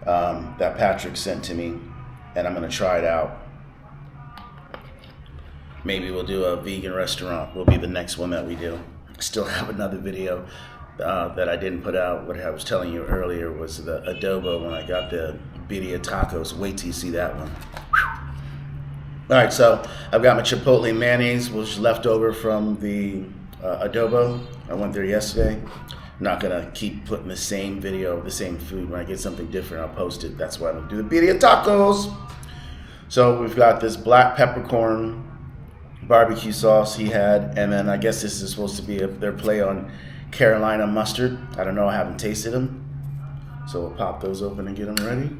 that Patrick sent to me, and I'm gonna try it out. Maybe we'll do a vegan restaurant. Will be the next one that we do. Still have another video that I didn't put out. What I was telling you earlier was the adobo when I got the birria tacos. Wait till you see that one. All right, so I've got my chipotle mayonnaise, which was left over from the adobo. I went there yesterday. I'm not gonna keep putting the same video of the same food. When I get something different, I'll post it. That's why I'm gonna do the birria tacos. So we've got this black peppercorn barbecue sauce he had, and then I guess this is supposed to be their play on Carolina mustard. I don't know, I haven't tasted them. So we'll pop those open and get them ready.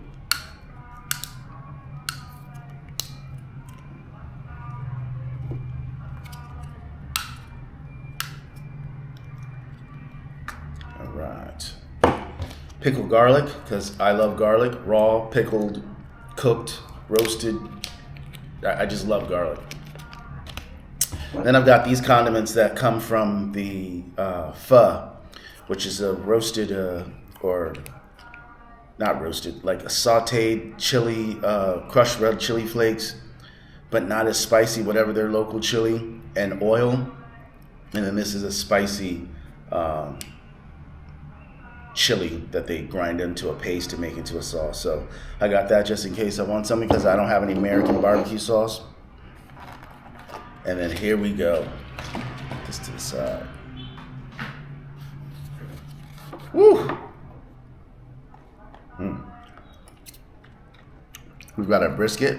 All right. Pickled garlic, because I love garlic. Raw, pickled, cooked, roasted. I just love garlic. Then I've got these condiments that come from the pho, which is a roasted, or not roasted, like a sauteed chili, crushed red chili flakes, but not as spicy, whatever their local chili, and oil. And then this is a spicy chili that they grind into a paste to make into a sauce. So I got that just in case I want something, because I don't have any American barbecue sauce. And then here we go. Put this to the side. Woo! We've got our brisket,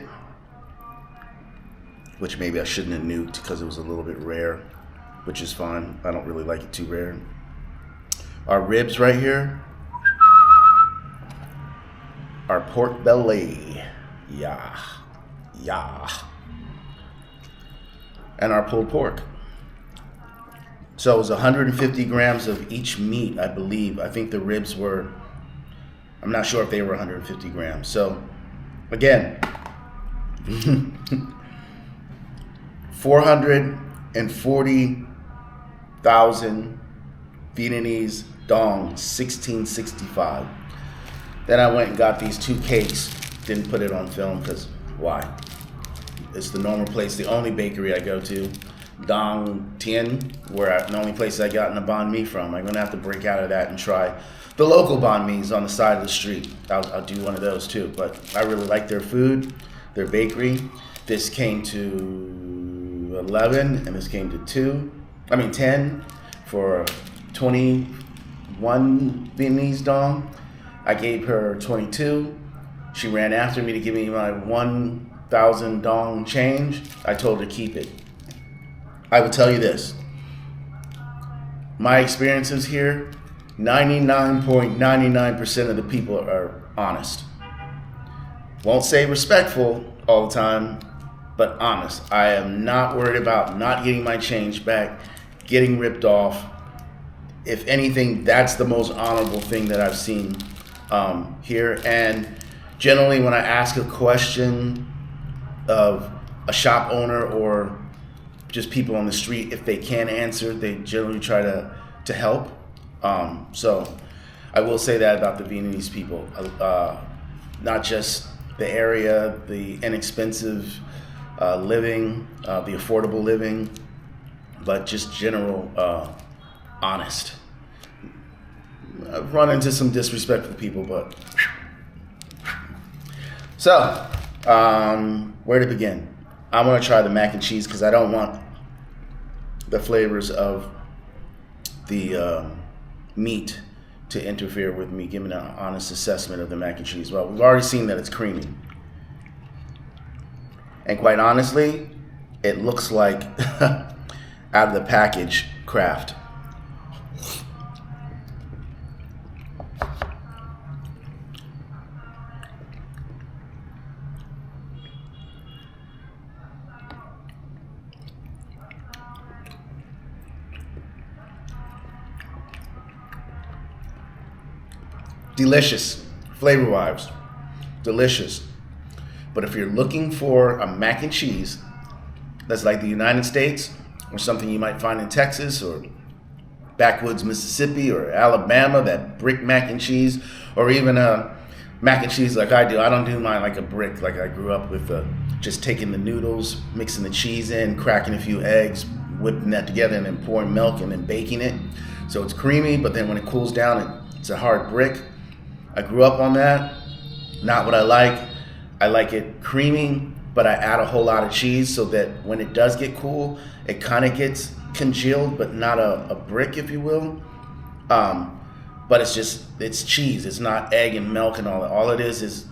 which maybe I shouldn't have nuked because it was a little bit rare, which is fine. I don't really like it too rare. Our ribs right here. Our pork belly. Yeah. Yeah. And our pulled pork. So it was 150 grams of each meat, I believe. I think the ribs were, I'm not sure if they were 150 grams. So again, 440,000 Vietnamese dong, 1665. Then I went and got these 2 cakes. Didn't put it on film because why? It's the normal place, the only bakery I go to, Dong Tien, the only place I got the banh mi from. I'm gonna have to break out of that and try the local banh mi's on the side of the street. I'll do one of those too. But I really like their food, their bakery. This came to 11, and this came to 10 for 21 Vietnamese dong. I gave her 22. She ran after me to give me my 1,000 dong change. I told her to keep it. I will tell you this. My experiences here, 99.99% of the people are honest. Won't say respectful all the time, but honest. I am not worried about not getting my change back, getting ripped off. If anything, that's the most honorable thing that I've seen here. And generally when I ask a question of a shop owner or just people on the street, if they can answer, they generally try to help. So I will say that about the Vietnamese people. Not just the area, the inexpensive living, the affordable living, but just general honest. I've run into some disrespectful people, but so where to begin? I want to try the mac and cheese because I don't want the flavors of the meat to interfere with me giving an honest assessment of the mac and cheese. Well, we've already seen that it's creamy. And quite honestly, it looks like out of the package Kraft. Delicious, flavor-wise, delicious. But if you're looking for a mac and cheese that's like the United States or something you might find in Texas or backwoods Mississippi or Alabama, that brick mac and cheese, or even a mac and cheese like I do. I don't do mine like a brick, like I grew up with just taking the noodles, mixing the cheese in, cracking a few eggs, whipping that together, and then pouring milk and then baking it. So it's creamy, but then when it cools down, it's a hard brick. I grew up on that. Not what I like. I like it creamy, but I add a whole lot of cheese so that when it does get cool, it kind of gets congealed, but not a brick, if you will. But it's cheese. It's not egg and milk and all that. All it is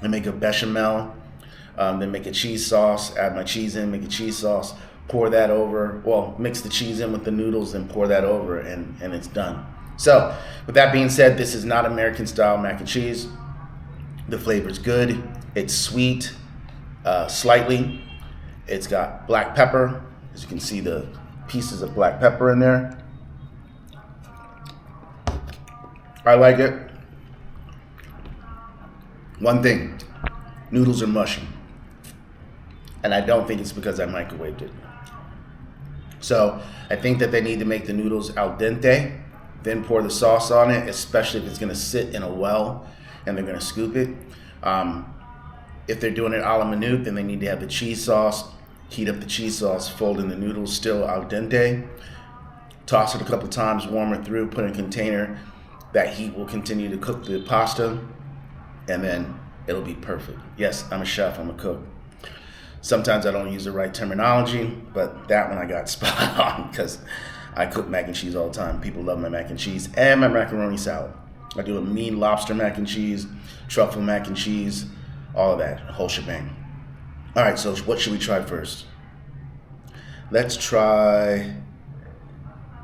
I make a bechamel, then make a cheese sauce, add my cheese in, make a cheese sauce, pour that over, mix the cheese in with the noodles and pour that over, and it's done. So, with that being said, this is not American style mac and cheese. The flavor's good. It's sweet, slightly. It's got black pepper. As you can see, the pieces of black pepper in there. I like it. One thing, noodles are mushy. And I don't think it's because I microwaved it. So, I think that they need to make the noodles al dente, then pour the sauce on it, especially if it's gonna sit in a well and they're gonna scoop it. If they're doing it a la minute, then they need to have the cheese sauce Heat up the cheese sauce, fold in the noodles still al dente. Toss it a couple times, warm it through, put in a container. That heat will continue to cook the pasta, and then it'll be perfect. Yes, I'm a chef, I'm a cook. Sometimes I don't use the right terminology, but that one I got spot on because I cook mac and cheese all the time. People love my mac and cheese and my macaroni salad. I do a mean lobster mac and cheese, truffle mac and cheese, all of that, whole shebang. All right, so what should we try first? Let's try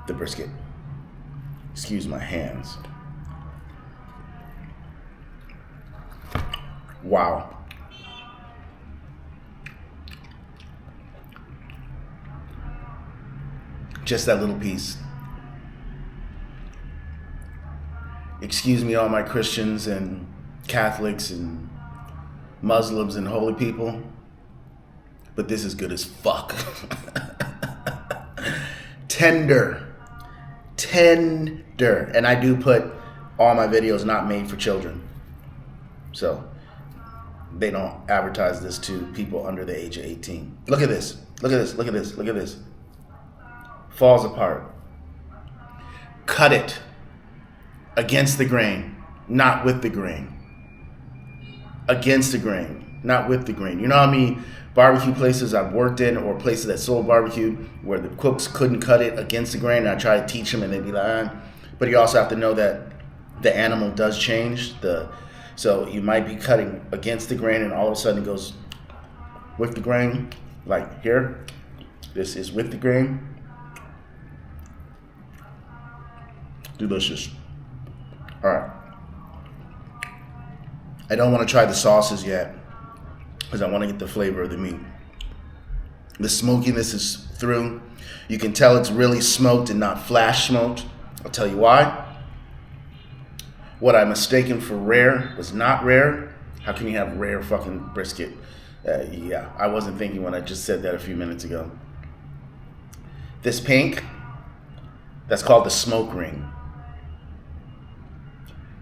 the brisket. Excuse my hands. Wow. Just that little piece. Excuse me, all my Christians and Catholics and Muslims and holy people, but this is good as fuck. Tender. And I do put all my videos not made for children. So they don't advertise this to people under the age of 18. Look at this. Look at this. Look at this. Look at this. Falls apart. Cut it against the grain, not with the grain. Against the grain, not with the grain. You know how many barbecue places I've worked in, or places that sold barbecue where the cooks couldn't cut it against the grain, and I try to teach them and they'd be like, But you also have to know that the animal does change. So you might be cutting against the grain and all of a sudden it goes with the grain. Like here, this is with the grain. Delicious. All right. I don't want to try the sauces yet because I want to get the flavor of the meat. The smokiness is through. You can tell it's really smoked and not flash smoked. I'll tell you why. What I mistaken for rare was not rare. How can you have rare fucking brisket? Yeah, I wasn't thinking when I just said that a few minutes ago. This pink, that's called the smoke ring.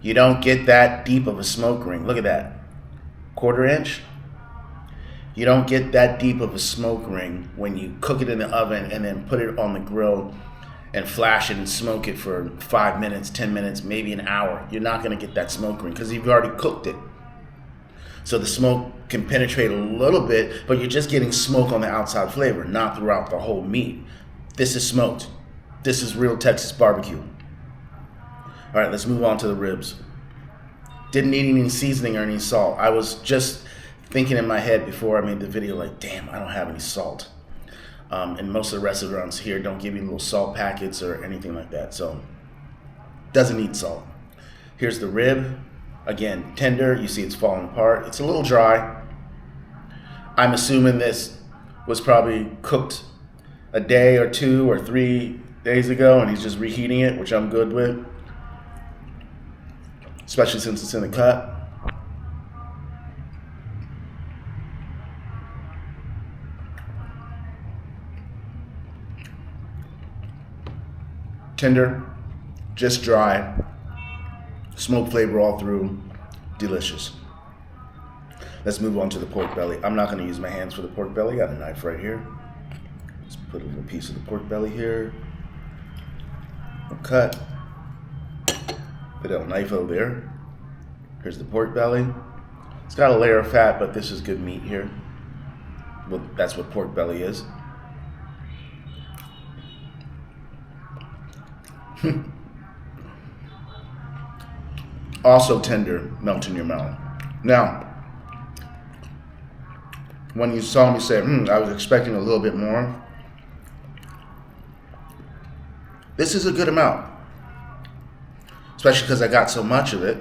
You don't get that deep of a smoke ring. Look at that. 1/4 inch. You don't get that deep of a smoke ring when you cook it in the oven and then put it on the grill and flash it and smoke it for 5 minutes, 10 minutes, maybe an hour. You're not going to get that smoke ring because you've already cooked it. So the smoke can penetrate a little bit, but you're just getting smoke on the outside flavor, not throughout the whole meat. This is smoked. This is real Texas barbecue. All right, let's move on to the ribs. Didn't need any seasoning or any salt. I was just thinking in my head before I made the video, like, damn, I don't have any salt. And most of the restaurants here don't give you little salt packets or anything like that. So, doesn't need salt. Here's the rib. Again, tender. You see it's falling apart. It's a little dry. I'm assuming this was probably cooked a day or 2 or 3 days ago, and he's just reheating it, which I'm good with. Especially since it's in the cut. Tender, just dry, smoke flavor all through, delicious. Let's move on to the pork belly. I'm not going to use my hands for the pork belly. Got a knife right here. Let's put a little piece of the pork belly here. We'll cut. Put a knife over there. Here's the pork belly. It's got a layer of fat, but this is good meat here. Well, that's what pork belly is. Also tender, melt in your mouth. Now, when you saw me say, I was expecting a little bit more. This is a good amount. Especially because I got so much of it.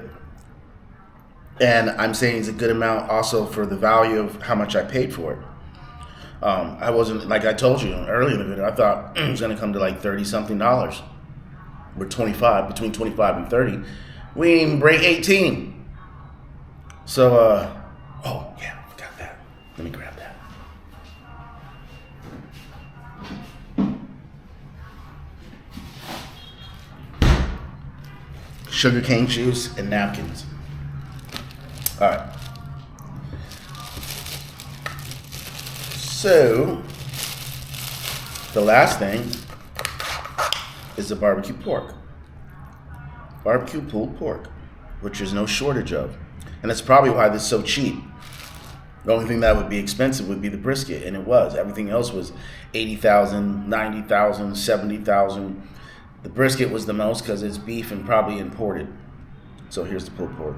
And I'm saying it's a good amount also for the value of how much I paid for it. I wasn't, like I told you earlier in the video, I thought it was going to come to like $30-something. We're 25, between 25 and 30. We didn't even break 18. So, oh yeah, I forgot that. Let me grab that. Sugarcane juice and napkins. All right. So, The last thing is the barbecue pork. Barbecue pulled pork, which there's no shortage of. And that's probably why this is so cheap. The only thing that would be expensive would be the brisket, and it was. Everything else was $80,000, $90,000, $70,000. The brisket was the most because it's beef and probably imported. So here's the pulled pork.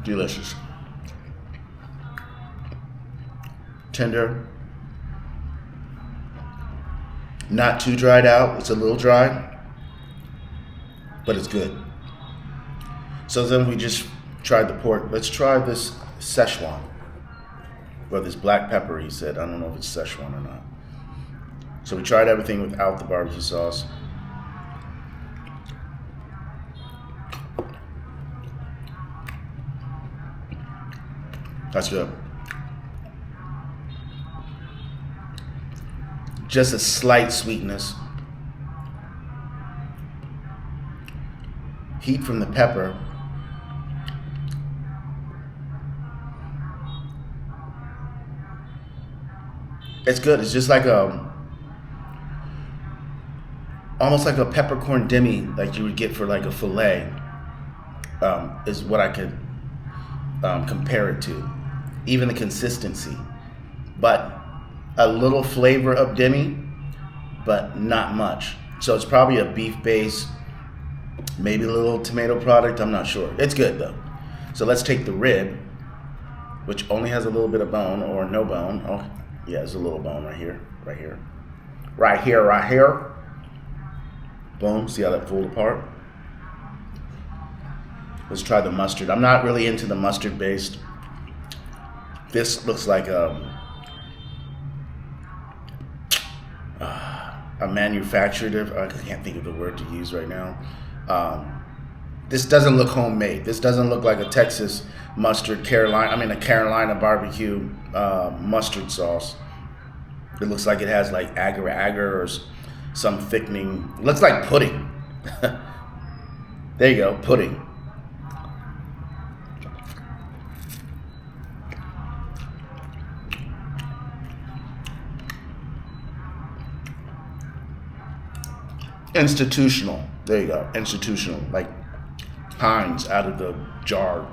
Delicious. Tender. Not too dried out. It's a little dry, but it's good. So then we just tried the pork. Let's try this Szechuan. Or this black pepper, he said. I don't know if it's Szechuan or not. So we tried everything without the barbecue sauce. That's good. Just a slight sweetness. Heat from the pepper. It's good. It's just like almost like a peppercorn demi, like you would get for like a fillet, is what I could compare it to. Even the consistency, but a little flavor of demi, but not much. So it's probably a beef base, maybe a little tomato product. I'm not sure. It's good though. So let's take the rib, which only has a little bit of bone or no bone. Oh, yeah, there's a little bone right here, right here, right here, right here. Boom. See how that pulled apart? Let's try the mustard. I'm not really into the mustard based. This looks like a manufactured, I can't think of the word to use right now. This doesn't look homemade. This doesn't look like a Texas mustard, a Carolina barbecue mustard sauce. It looks like it has like agar-agar or some thickening. It looks like pudding. There you go, pudding. Institutional. There you go. Institutional. Like Heinz out of the jar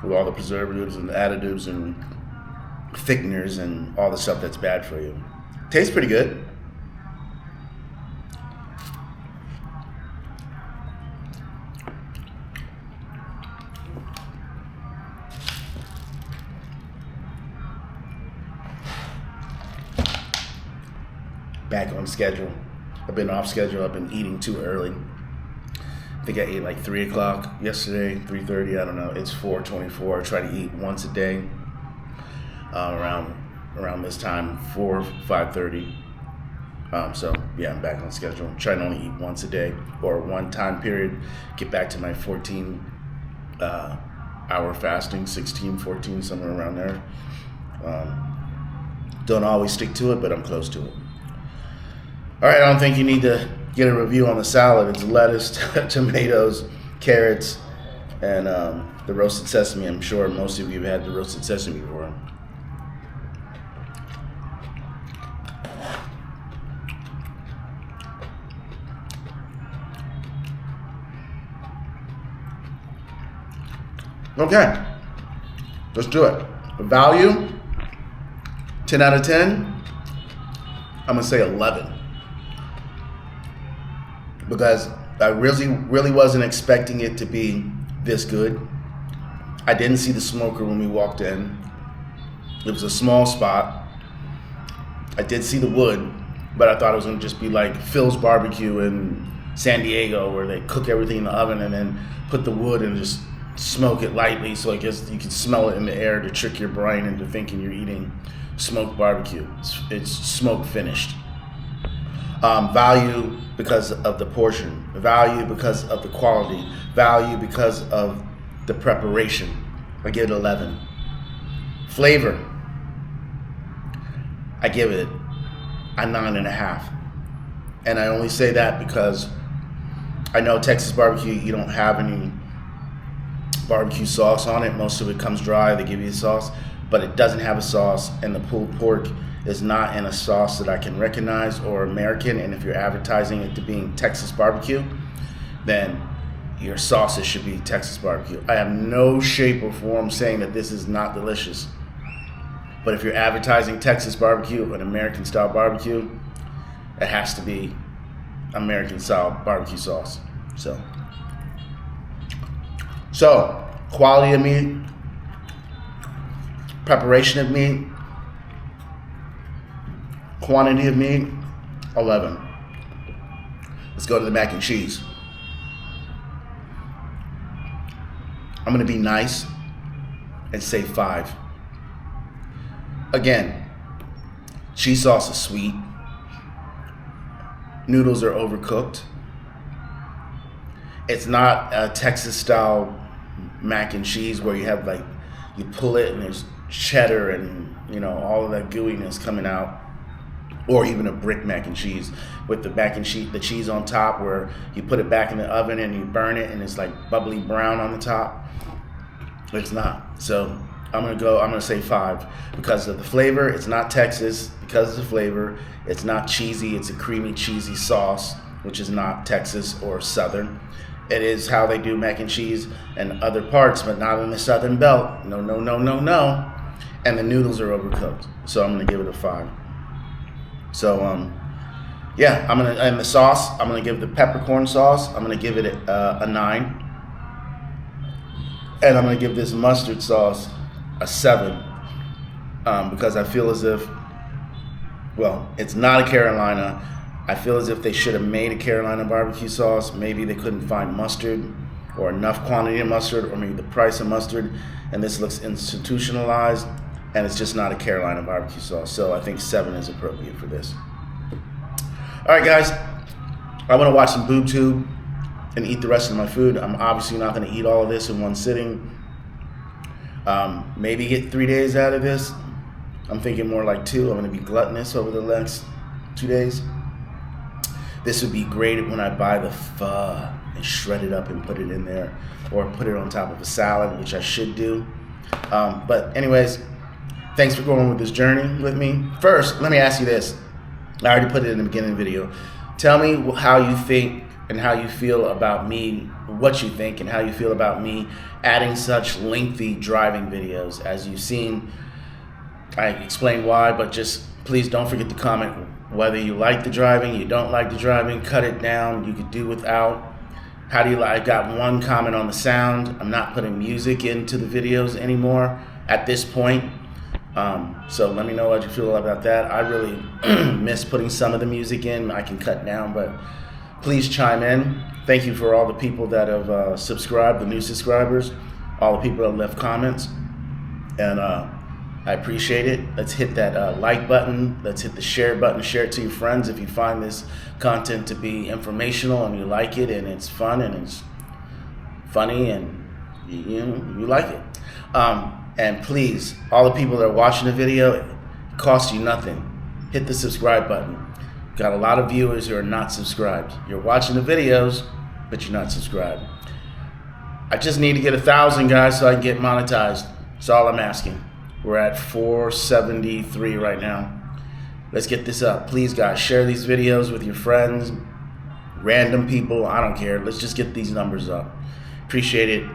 with all the preservatives and additives and thickeners and all the stuff that's bad for you. Tastes pretty good. Back on schedule. I've been off schedule. I've been eating too early. I think I ate like 3 o'clock yesterday, 3:30. I don't know. It's 4:24. I try to eat once a day around this time, 5:30. So yeah, I'm back on schedule. I'm trying to only eat once a day or one time period. Get back to my 14 hour fasting, 16, 14, somewhere around there. Don't always stick to it, but I'm close to it. All right, I don't think you need to get a review on the salad. It's lettuce, tomatoes, carrots, and the roasted sesame. I'm sure most of you have had the roasted sesame before. Okay, let's do it. Value, 10 out of 10. I'm gonna say 11. Because I really wasn't expecting it to be this good. I didn't see the smoker when we walked in. It was a small spot. I did see the wood, but I thought it was gonna just be like Phil's Barbecue in San Diego, where they cook everything in the oven and then put the wood and just smoke it lightly, so I guess you can smell it in the air to trick your brain into thinking you're eating smoked barbecue. It's smoke finished. Value because of the portion, value because of the quality, value because of the preparation. I give it 11. Flavor, I give it a 9.5. And I only say that because I know Texas barbecue, you don't have any barbecue sauce on it. Most of it comes dry. They give you the sauce. but it doesn't have a sauce, and the pulled pork is not in a sauce that I can recognize or American. And if you're advertising it to being Texas barbecue, then your sauces should be Texas barbecue. I have no shape or form saying that this is not delicious. But if you're advertising Texas barbecue, an American style barbecue, it has to be American style barbecue sauce. So quality of meat, preparation of meat, quantity of meat, 11. Let's go to the mac and cheese. I'm gonna be nice and say 5. Again, cheese sauce is sweet. Noodles are overcooked. It's not a Texas style mac and cheese where you have like, you pull it and there's cheddar and all of that gooiness coming out. Or even a brick mac and cheese with the mac and cheese, the cheese on top, where you put it back in the oven and you burn it and it's like bubbly brown on the top. It's not. So I'm gonna say 5 because of the flavor. It's not Texas because of the flavor. It's not cheesy. It's a creamy, cheesy sauce, which is not Texas or Southern. It is how they do mac and cheese in other parts, but not in the Southern Belt. No. And the noodles are overcooked. So I'm gonna give it a 5. So yeah, and the sauce, I'm gonna give the peppercorn sauce, I'm gonna give it a 9. And I'm gonna give this mustard sauce a 7 because I feel as if, well, it's not a Carolina. I feel as if they should have made a Carolina barbecue sauce. Maybe they couldn't find mustard or enough quantity of mustard, or maybe the price of mustard, and this looks institutionalized, and it's just not a Carolina barbecue sauce. So I think 7 is appropriate for this. All right, guys, I want to watch some boob tube and eat the rest of my food. I'm obviously not going to eat all of this in one sitting. Maybe get 3 days out of this. I'm thinking more like 2. I'm going to be gluttonous over the next 2 days. This would be great when I buy the pho and shred it up and put it in there, or put it on top of a salad, which I should do. But anyways, thanks for going with this journey with me. First, let me ask you this. I already put it in the beginning of the video. Tell me how you think and how you feel about me, what you think and how you feel about me adding such lengthy driving videos. As you've seen, I explained why, but just please don't forget to comment whether you like the driving, you don't like the driving, cut it down, you could do without. How do you like? I got one comment on the sound. I'm not putting music into the videos anymore at this point. So let me know what you feel about that. I really miss putting some of the music in. I can cut down, but please chime in. Thank you for all the people that have subscribed, the new subscribers, all the people that left comments, and I appreciate it. Let's hit that like button. Let's hit the share button. Share it to your friends if you find this content to be informational and you like it and it's fun and it's funny and you like it. And please, all the people that are watching the video, it costs you nothing. Hit the subscribe button. Got a lot of viewers who are not subscribed. You're watching the videos, but you're not subscribed. I just need to get 1,000 guys so I can get monetized. That's all I'm asking. We're at 473 right now. Let's get this up. Please, guys, share these videos with your friends, random people. I don't care. Let's just get these numbers up. Appreciate it.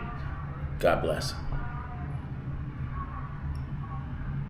God bless.